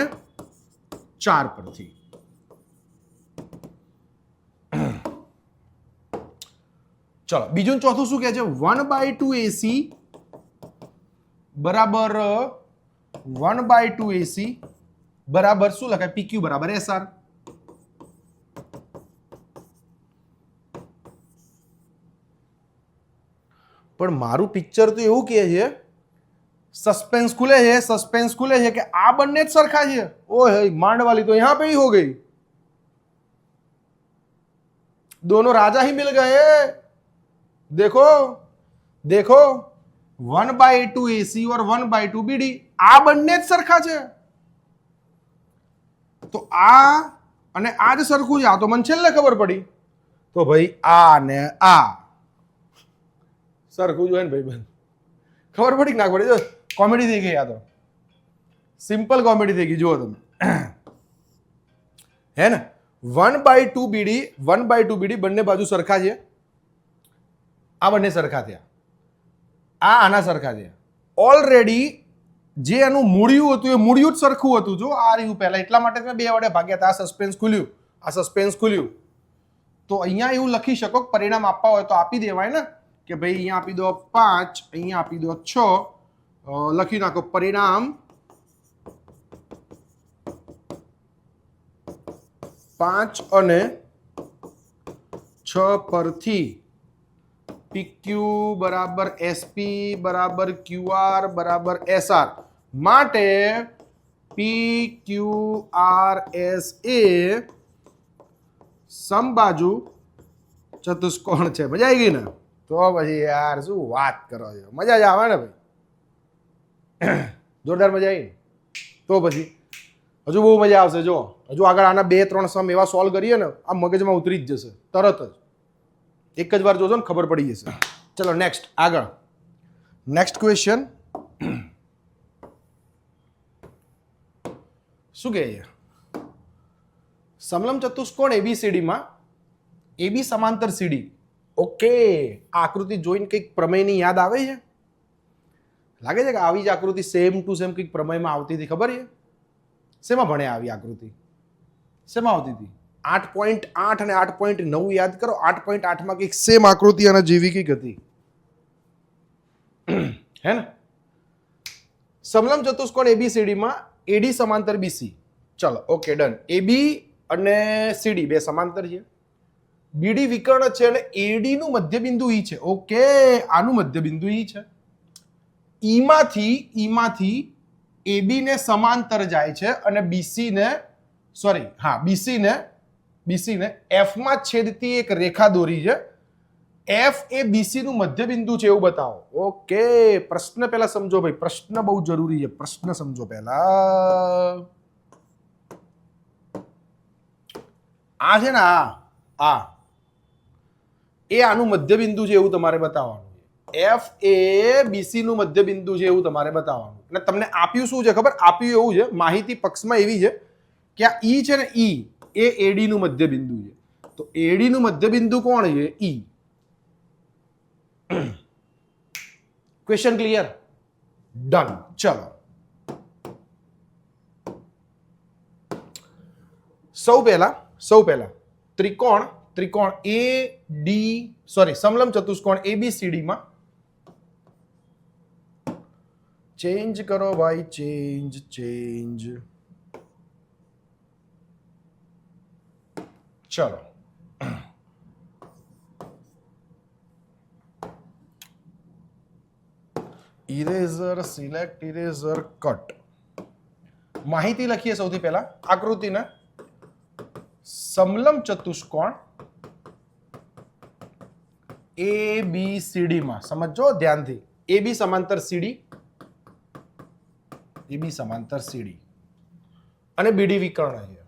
4 પરથી. ચલો બીજું ચોથું શું કહે છે? 1/2 AC બરાબર 1/2 AC બરાબર શું લખાય? PQ બરાબર SR. પણ મારું પિક્ચર તો એવું કહે છે, સસ્પેન્સ ખુલે છે કે આ બંને જ સરખા છે. ઓય માંડ वाली तो यहाँ पे ही हो गई. दोनों राजा ही मिल गए. देखो देखो 1/2 AC और 1/2 BD આ બંને જ સરખા છે. તો આ અને આ જ સરખું છે. આ તો મને છેલ્લે ખબર પડી. તો ભાઈ આ ને આ સરખું જ હોય ને ભાઈ. ખબર પડી કે ના પડી? જો કોમેડી થઈ ગઈ. આ તો સિમ્પલ કોમેડી થઈ ગઈ. જુઓ તમે, હે ને 1/2 BD 1/2 BD બંને બાજુ સરખા છે. આ બંને સરખા થયા. આ આના સરખા થયા. ઓલરેડી જે એનું મૂળિયું હતું એ મૂળિયું જ સરખું હતું. જો આ રહ્યું પહેલા, એટલા માટે મેં 2 વડે ભાગ્યા હતા. આ સસ્પેન્સ ખુલ્યું. તો અહીંયા એવું લખી શકો, પરિણામ આપવા હોય તો આપી દેવાય ને કે ભાઈ અહીંયા આપી દો 5, અહીંયા આપી દો 6. લખી નાખો પરિણામ 5 અને 6 પરથી PQ બરાબર SP બરાબર QR બરાબર SR માટે PQRS એ સમબાજુ ચતુષ્કોણ છે. મજા આવી ગઈ ને? તો પછી યાર શું વાત કરો છો, મજા જ આવે ને ભાઈ. જોરદાર મજા આવી. તો પછી હજુ બહુ મજા આવશે. જો હજુ આગળ આના 2-3 સમ એવા સોલ્વ કરીએ ને, આ મગજમાં ઉતરી જ જશે તરત જ. એક જ વાર જોજો ને ખબર પડી જશે. ચલો નેક્સ્ટ, આગળ નેક્સ્ટ ક્વેશ્ચન શું કહે છે? સમલંબ ચતુષ્કોણ ABCD માં AB સમાંતર CD. ઓકે, આ આકૃતિ જોઈને કંઈક પ્રમેયની યાદ આવે છે? લાગે છે કે આવી જ આકૃતિ સેમ ટુ સેમ કંઈક પ્રમેયમાં આવતી હતી. ખબર છે શેમાં ભણ્યા આવી આકૃતિ? શેમાં આવતી હતી? 8.8 અને 8.9 યાદ કરો. 8.8 માં કંઈક સેમ આકૃતિ અને જેવી કંઈક હતી, હે ને? સમલંબ ચતુષ્કોણ ABCD માં AD સમાંતર BC. ચલો ઓકે ડન. AB અને CD બે સમાંતર છે. BD વિકર્ણ છે અને AD નું મધ્યબિંદુ E છે. ઓકે, આનું મધ્યબિંદુ E છે. E માંથી AB ને સમાંતર જાય છે અને BC ને F માં છેદતી એક રેખા દોરી છે. F એ BC નું મધ્યબિંદુ છે એવું બતાવો. ઓકે, પ્રશ્ન પહેલા સમજો ભાઈ. પ્રશ્ન બહુ જરૂરી છે. પ્રશ્ન સમજો પહેલા. આ છે ને આ એ આનું મધ્યબિંદુ છે એવું તમારે બતાવવાનું. F એ BC નું મધ્યબિંદુ છે એવું તમારે બતાવવાનું. અને તમને આપ્યું શું છે ખબર? આપ્યું એવું છે, માહિતી પક્ષમાં એવી છે કે આ E છે ને, E એ AD નું મધ્યબિંદુ છે. તો AD નું મધ્યબિંદુ કોણ છે? E. Question clear? ડન. ચલો સૌ પહેલા ત્રિકોણ સમલંબ ચતુષ્કોણ ABCD માં ચેન્જ કરો ભાઈ, ચેન્જ. ચલો ઇરેઝર, સિલેક્ટ ઇરેઝર, કટ. માહિતી લખીએ સૌથી પહેલા આકૃતિને. સમલંબ ચતુષ્કોણ ABCD માં સમજો ધ્યાનથી. AB સમાંતર CD અને BD વિકર્ણ છે.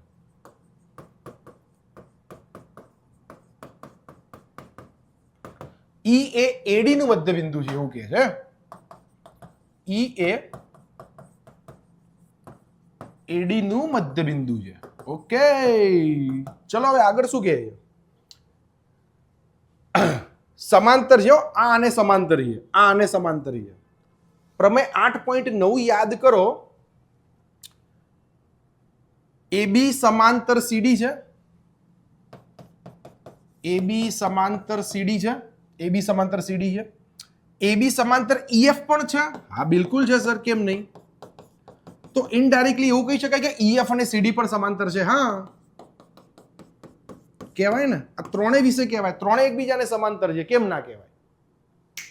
E એ AD નું મધ્યબિંદુ છે એવું કહે છે. E એ AD નું મધ્યબિંદુ છે. ઓકે, ચલો હવે આગળ શું કહે છે? સમાંતર છે. આ આને સમાંતર છે. પ્રમેય 8.9 યાદ કરો. AB સમાંતર CD છે. AB સમાંતર CD છે. AB સમાંતર CD છે. AB સમાંતર EF પણ છે. હા બિલકુલ છે સર, કેમ નહીં? તો ઇનડાયરેક્ટલી એવું કહી શકાય કે EF અને CD પણ સમાંતર છે. હા કહેવાય ને, આ ત્રણેય વિશે કહેવાય, ત્રણેય એકબીજાને સમાંતર છે, કેમ ના કહેવાય?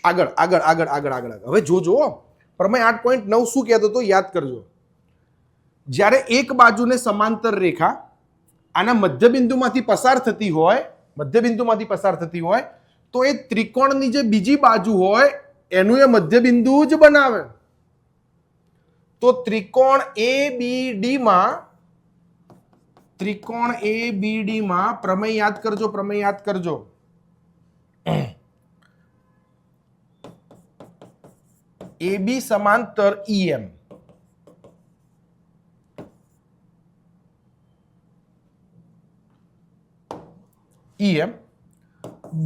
આગળ આગળ આગળ આગળ આગળ હવે જોજો, પ્રમેય 8.9 શું કહેતો હતો યાદ કરજો. જ્યારે એક બાજુને સમાંતર રેખા આના મધ્યબિંદુમાંથી પસાર થતી હોય તો એ ત્રિકોણની જે બીજી બાજુ હોય એનું એ મધ્યબિંદુ જ બનાવે. તો ત્રિકોણ ABD માં પ્રમેય યાદ કરજો. AB સમાંતર EM.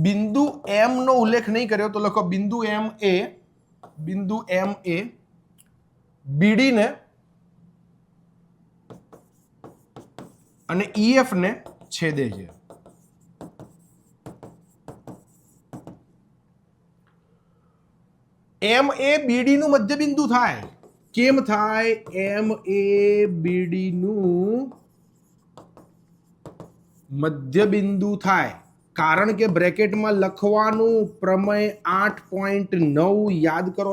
બિંદુ M નો ઉલ્લેખ નહીં કર્યો તો લખો બિંદુ M એ BD ને અને EF ને છેદે છે. M એ BD નું મધ્યબિંદુ થાય. કેમ થાય? M એ BD નું મધ્યબિંદુ થાય કારણ કે બ્રેકેટમાં લખવાનું પ્રમેય 8.9 યાદ કરો.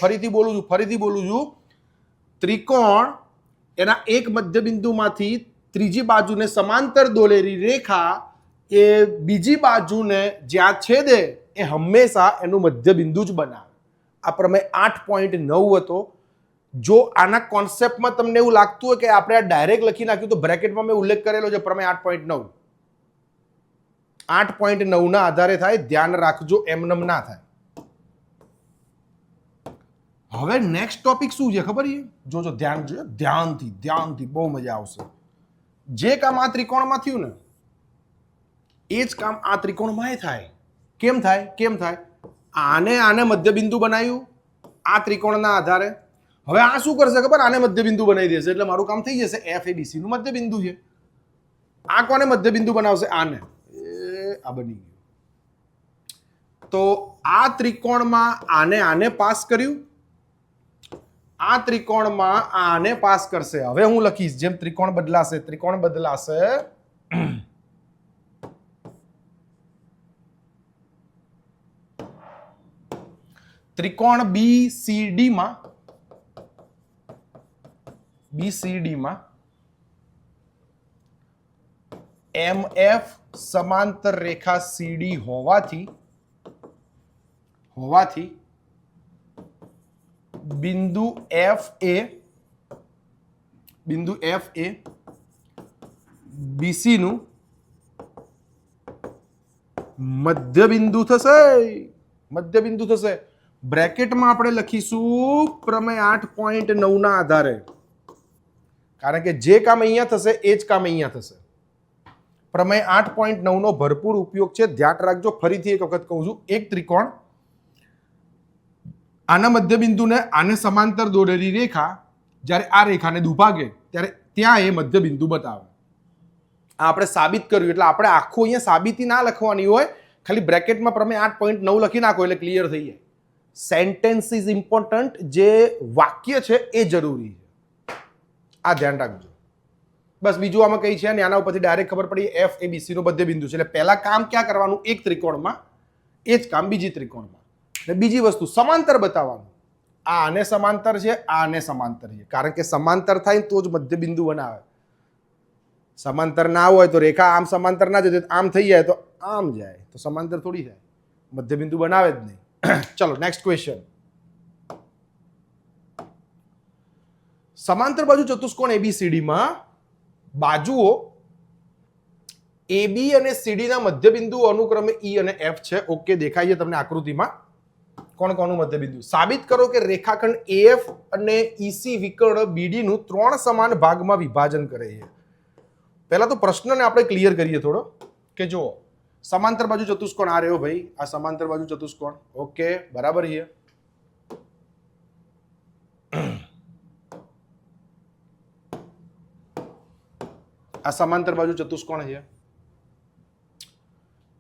ફરીથી બોલું છું. ત્રિકોણ એના એક મધ્યબિંદુમાંથી ત્રીજી બાજુને સમાંતર દોરેલી રેખા એ બીજી બાજુને જ્યાં છેદે એ હંમેશા એનું મધ્યબિંદુ જ બનાવે. આ પ્રમેય 8.9 હતો. જો આના કોન્સેપ્ટમાં તમને એવું લાગતું હોય કે આપણે આ ડાયરેક્ટ લખી નાખ્યું તો બ્રેકેટમાં મેં ઉલ્લેખ કરેલો છે પ્રમેય 8.9 ના આધારે થાય, ધ્યાન રાખજો, એમનેમ ના થાય. હવે નેક્સ્ટ ટોપિક શું છે ખબર છે? જોજો, ધ્યાનથી બહુ મજા આવશે. જે કામ આ ત્રિકોણમાં થયું ને એ જ કામ આ ત્રિકોણમાં થાય. કેમ થાય? આને મધ્યબિંદુ બનાવ્યું આ ત્રિકોણના આધારે. હવે આ શું કરશે ખબર? આને મધ્યબિંદુ બનાવી દેશે એટલે મારું કામ થઈ જશે. FABC નું મધ્યબિંદુ છે. આ કોને મધ્યબિંદુ બનાવશે? આને. આ બની ગયું. તો આ ત્રિકોણમાં આને પાસ કર્યું, આ ત્રિકોણમાં આને પાસ કરશે. હવે હું લખીશ જેમ ત્રિકોણ બદલાશે. ત્રિકોણ BCD માં MF સમાંતર રેખા CD હોવાથી બિંદુ F એ BC નું મધ્યબિંદુ થશે. બ્રેકેટમાં આપણે લખીશું પ્રમેય 8.9 ના આધારે, કારણ કે જે કામ અહીંયા થશે એ જ કામ અહીંયા થશે. પ્રમેય 8.9 નો ભરપૂર ઉપયોગ છે. ધ્યાન રાખજો. ફરીથી એક વખત કહું છું, એક ત્રિકોણ આના મધ્યબિંદુને આને સમાંતર દોરેલી રેખા જ્યારે આ રેખાને દુભાગે ત્યારે ત્યાં એ મધ્યબિંદુ બતાવે. આ આપણે સાબિત કર્યું. એટલે આપણે આખું અહીંયા સાબિતી ના લખવાની હોય, ખાલી બ્રેકેટમાં પ્રમેય 8.9 લખી નાખો એટલે ક્લિયર થઈ જાય. Sentence is important. જે વાક્ય છે એ જરૂરી છે. આ ધ્યાન રાખજો. બસ બીજું આમાં કઈ છે ને આના ઉપરથી ડાયરેક્ટ ખબર પડી FABC નું મધ્યબિંદુ છે. એટલે પહેલા કામ ક્યાં કરવાનું? એક ત્રિકોણમાં, એ જ કામ બીજી ત્રિકોણમાં. અને બીજી વસ્તુ સમાંતર બતાવવાનું. આને સમાંતર છે, આને સમાંતર છે. કારણ કે સમાંતર થાય તો જ મધ્યબિંદુ બનાવે. સમાંતર ના હોય તો રેખા આમ સમાંતર ના જતી, આમ થઈ જાય તો આમ જાય, તો સમાંતર થોડી થાય, મધ્યબિંદુ બનાવે જ નહીં. ચલો નેક્સ્ટ ક્વેશ્ચન. સમાંતર બાજુ ચતુષ્કોણ ABCD માં બાજુઓ AB અને CD ના મધ્યબિંદુ અનુક્રમે E અને F છે. ઓકે, દેખાય છે તમને આકૃતિમાં કોનું મધ્યબિંદુ. સાબિત કરો કે રેખાખંડ AF અને EC વિકર્ણ BD નું 3 સમાન ભાગમાં વિભાજન કરે છે. પહેલા તો પ્રશ્નને આપણે ક્લિયર કરીએ થોડો કે જો સમાંતર બાજુ ચતુષ્કોણ આ રહ્યો ભાઈ, આ સમાંતર બાજુ ચતુષ્કોણ. ઓકે, બરાબર છે. આ સમાંતર બાજુ ચતુષ્કોણ છે.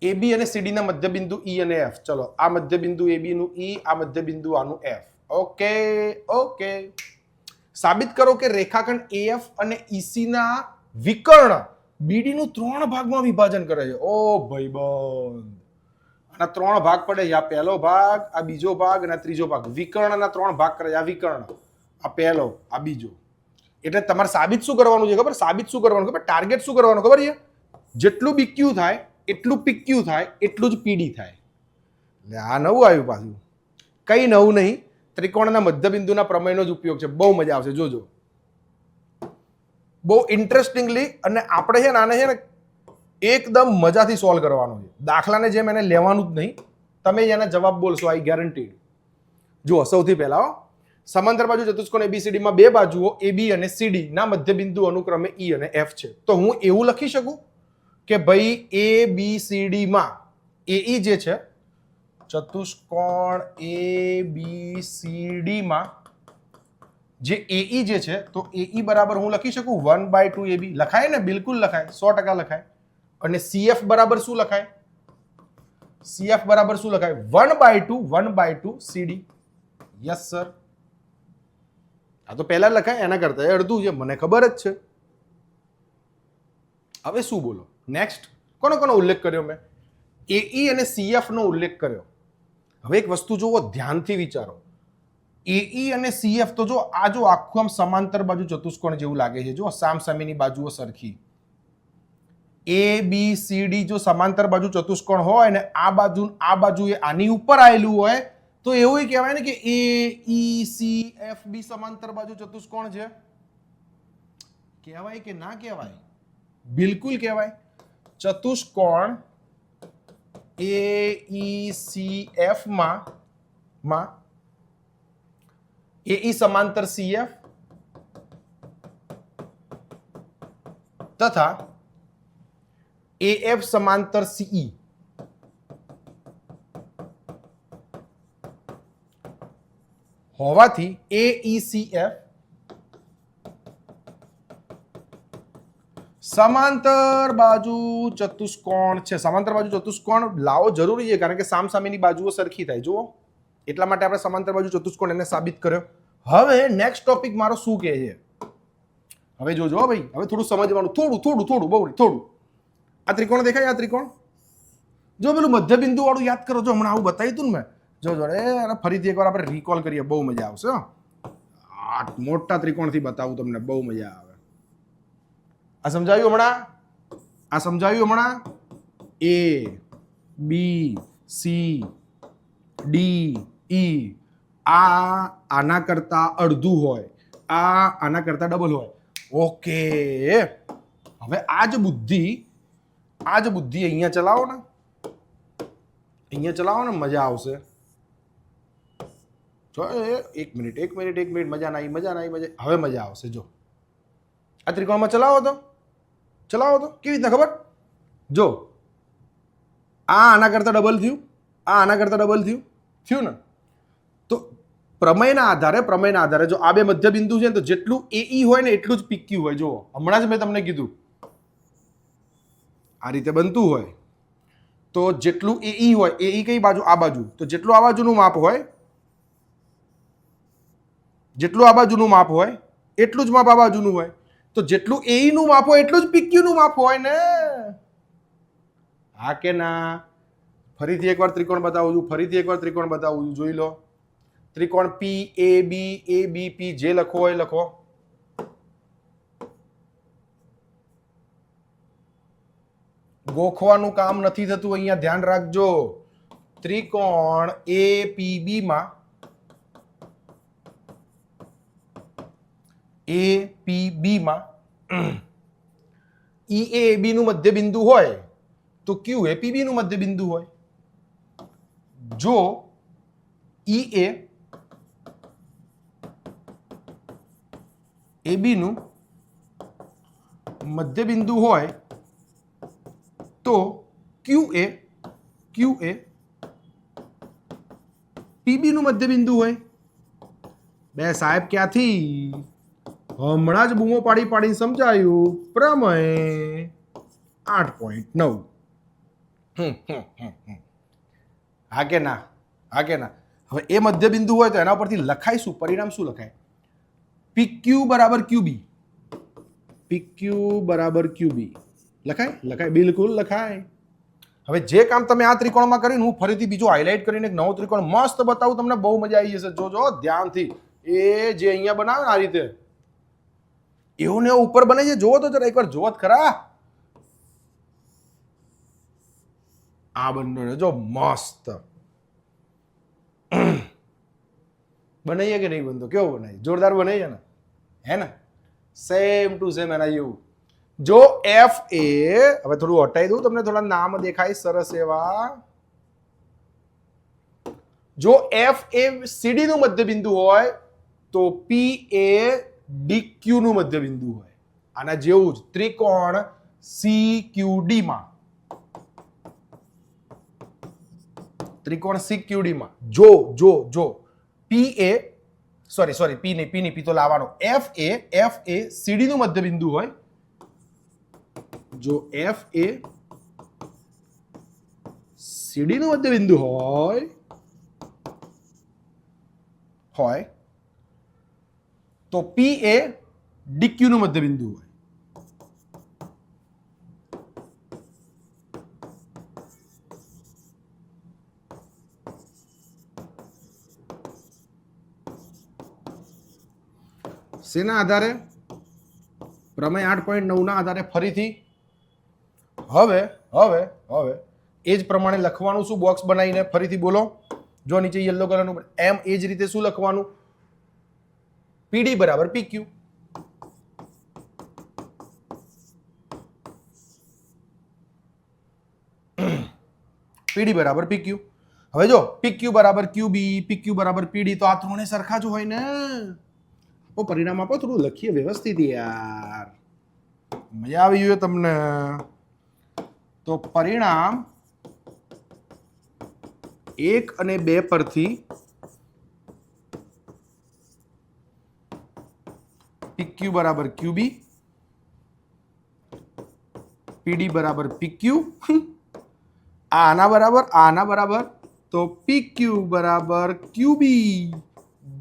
AB અને CD ના મધ્યબિંદુ E અને F. ચલો આ મધ્યબિંદુ AB નું E, આ મધ્યબિંદુ આનું F. Okay okay. સાબિત કરો કે રેખાખંડ AF અને EC ના વિકર્ણ BD નું 3 ભાગમાં વિભાજન કરે છે. ઓ ભાઈબંધ, આના 3 ભાગ પડે છે. આ પહેલો ભાગ, આ બીજો ભાગ અને આ ત્રીજો ભાગ. વિકર્ણના 3 ભાગ કરે છે. આ વિકર્ણ, આ પહેલો, આ બીજો. એટલે તમારે સાબિત શું કરવાનું છે ખબર? સાબિત શું કરવાનું ખબર? ટાર્ગેટ શું કરવાનું ખબર છે? જેટલું BQ થાય એટલું PQ થાય એટલું જ PD થાય. એટલે આ નવું આવ્યું પાછું. કઈ નવું નહીં, ત્રિકોણના મધ્યબિંદુના પ્રમેયનો જ ઉપયોગ છે. બહુ મજા આવશે, જોજો. બહુ ઇન્ટરેસ્ટિંગલી. અને આપણે છે ને આને છે ને એકદમ મજાથી સોલ્વ કરવાનો છે. દાખલાને જેમ એને લેવાનું જ નહીં, તમે એના જવાબ બોલશો, આઈ ગેરંટીડ. જુઓ, સૌથી પહેલા સમાંતર બાજુ ચતુષ્કોણ ABCD માં બે બાજુઓ AB અને CD ના મધ્યબિંદુ અનુક્રમે E અને F છે. તો હું એવું લખી શકું કે ભાઈ ABCD માં AE જે છે, ચતુષ્કોણ ABCD માં જે AE જે છે, તો AE બરાબર હું લખી શકું 1/2 AB. લખાય ને? બિલકુલ લખાય, 100% લખાય. અને CF બરાબર શું લખાય? CF બરાબર શું લખાય? 1/2 CD. Yes sir. આ તો પહેલા લખાય, એના કરતા અડધું છે, મને ખબર જ છે. હવે શું બોલો નેક્સ્ટ? કોનો કોનો ઉલ્લેખ કર્યો મેં? AE અને CF નો ઉલ્લેખ કર્યો. હવે એક વસ્તુ જુઓ, ધ્યાનથી વિચારો. AE અને CF તો જો આ જો આખું આમ સમાંતર બાજુ ચતુષ્કોણ જેવું લાગે છે. જો સામસામેની બાજુઓ સરખી. ABCD જો સમાંતર બાજુ ચતુષ્કોણ હોય ને આ બાજુ એ આની ઉપર આવેલું હોય તો એવું કહેવાય ને કે AECFB સમાંતર બાજુ ચતુષ્કોણ છે. કહેવાય કે ના કહેવાય? બિલકુલ કહેવાય. ચતુષ્કોણ AECF માં AE સમાંતર CF તથા AF સમાંતર CE હોવાથી AECF સમાંતર બાજુ ચતુષ્કોણ છે. સમાંતર બાજુ ચતુષ્કોણ લાવો જરૂરી છે, કારણ કે સામસામેની બાજુઓ સરખી થાય. જુઓ, એટલા માટે આપણે સમાંતર બાજુ ચતુષ્કોણ એને સાબિત કર્યો. હવે નેક્સ્ટ ટોપિક મારો શું કહે છે? હવે જોજો ભાઈ, હવે થોડું સમજવાનું, થોડું. આ ત્રિકોણ દેખાય? આ ત્રિકોણ જો, પેલું મધ્યબિંદુ વાળું યાદ કરો. જો હમણાં આવું બતાવ્યું હતું ને મેં, જોજો. અને ફરીથી એકવાર આપણે રિકોલ કરીએ, બહુ મજા આવશે. આ મોટા ત્રિકોણથી બતાવું તમને, બહુ મજા આવે. આ સમજાયું હમણાં? A B C D E. આ આના કરતા અડધું હોય, આ આના કરતા ડબલ હોય. ઓકે, હવે આ જ બુદ્ધિ અહીંયા ચલાવો ને, મજા આવશે. જો એક મિનિટ, મજા નહીં. હવે મજા આવશે. જો આ ત્રિકોણમાં ચલાવો તો કેવી રીતના ખબર? જો આ આના કરતા ડબલ થયું, આ આના કરતા ડબલ થયું ને. તો પ્રમેયના આધારે જો આ બે મધ્યબિંદુ છે ને, તો જેટલું AE હોય ને એટલું જ PQ હોય. જુઓ, હમણાં જ મેં તમને કીધું, આ રીતે બનતું હોય તો જેટલું AE હોય, AE કઈ બાજુ? આ બાજુ. તો જેટલું આ બાજુનું માપ હોય, એટલું જ માપ આ બાજુનું હોય. તો જેટલું AE નું માપ હોય એટલું જ PQ નું માપ હોય ને. હા કે ના? ફરીથી એકવાર ત્રિકોણ બતાવું છું, જોઈ લો. ત્રિકોણ PABABP, જે લખો હોય લખો. ગોખવાનું કામ નથી થતું અહીંયા, ધ્યાન રાખજો. ત્રિકોણ APB માં EAB નું મધ્યબિંદુ હોય તો QA PB નું મધ્યબિંદુ હોય. જો EA AB નું મધ્યબિંદુ હોય તો QA PB નું મધ્યબિંદુ હોય. બે સાહેબ ક્યાંથી? હમણાં જ બૂમો પાડી પાડીને સમજાયું પ્રમેય 8.9. હા કે ના? હા કે ના? હવે એ મધ્યબિંદુ હોય તો એના પરથી લખાય શું? પરિણામ શું લખાય? PQ બરાબર QB. PQ બરાબર QB લખાય? લખાય, બિલકુલ લખાય. હવે જે કામ તમે આ ત્રિકોણમાં કર્યું હું ફરીથી બીજું હાઇલાઇટ કરીને એક નવો ત્રિકોણ મસ્ત બતાવું, તમને બહુ મજા આવી જશે. જોજો ધ્યાનથી. એ જે અહીંયા બનાવે ને આ રીતે એવું ને એવું ઉપર બને છે. જોવો તો જરા એકવાર જોવો જ ખરા. આ બંને જો મસ્ત બનાવીએ કે નહીં બનતો? કેવો બનાવી? જોરદાર બનાવીએ ને, હે ને? સેમ ટુ સેમ એના જેવું. જો F એ, હવે થોડું હટાવી દઉં, તમને થોડા નામ દેખાય સરસ એવા. જો F એ CD નું મધ્યબિંદુ હોય તો P એ DQ નું મધ્યબિંદુ હોય. આના જેવું જ ત્રિકોણ CQD માં, ત્રિકોણ CQD માં જો P એ સોરી P નહીં, P તો લાવવાનો. F એ CD નું મધ્યબિંદુ હોય. જો F એ CD નું મધ્યબિંદુ હોય તો P એ DQ નું મધ્યબિંદુ હોય. શેના આધારે? પ્રમેય 8.9 ના આધારે. ફરીથી હવે એ જ પ્રમાણે લખવાનું શું? બોક્સ બનાવીને ફરીથી બોલો. જો નીચે યલો કલરનું એમ એ જ રીતે શું લખવાનું? PD બરાબર PQ. PD બરાબર PQ. હવે જો PQ બરાબર QB, PQ બરાબર PD, તો આ ત્રણે સરખા જ હોય ને. પરિણામ આપો, થોડું લખીએ વ્યવસ્થિત યાર. મજા આવી જોઈએ તમને. તો પરિણામ 1 અને 2 પરથી PQ બરાબર QB, PD બરાબર PQ, આના બરાબર તો PQ બરાબર QB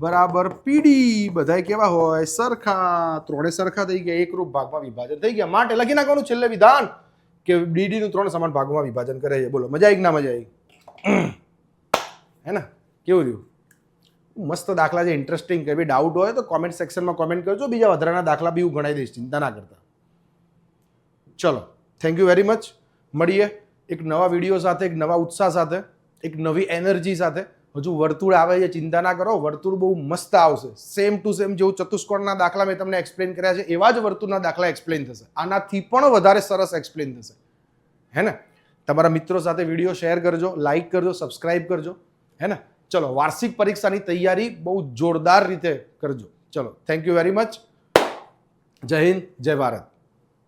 બરાબર PD. બધાય કેવા હોય? સરખા. ત્રણે સરખા થઈ ગયા, એકરૂપ ભાગમાં વિભાજન થઈ ગયા. માટે લખી નાખવાનું છેલ્લે વિધાન કે DD નું 3 સમાન ભાગમાં વિભાજન કરે છે. બોલો મજા આવી કે ના મજા આવી? હે ને? કેવું રહ્યું? મસ્ત દાખલા છે, ઇન્ટરેસ્ટિંગ. કઈ બી ડાઉટ હોય તો કોમેન્ટ સેક્શનમાં કોમેન્ટ કરજો. બીજા વધારાના દાખલા બી હું ગણાવી દઈશ, ચિંતા ના કરતા. ચલો, થેન્ક યુ વેરી મચ. મળીએ એક નવા વિડીયો સાથે, એક નવા ઉત્સાહ સાથે, એક નવી એનર્જી સાથે. હજુ વર્તુળ આવે છે, ચિંતા ના કરો. વર્તુળ બહુ મસ્ત આવશે. સેમ ટુ સેમ જેવું ચતુષ્કોણના દાખલા મેં તમને એક્સપ્લેન કર્યા છે એવા જ વર્તુળના દાખલા એક્સપ્લેન થશે. આનાથી પણ વધારે સરસ એક્સપ્લેન થશે. હે ને? તમારા મિત્રો સાથે વિડીયો શેર કરજો, લાઈક કરજો, સબસ્ક્રાઇબ કરજો. હે ને? ચલો, વાર્ષિક પરીક્ષાની તૈયારી બહુ જોરદાર રીતે કરજો. ચલો, થેન્ક યુ વેરી મચ. જય હિન્દ, જય ભારત.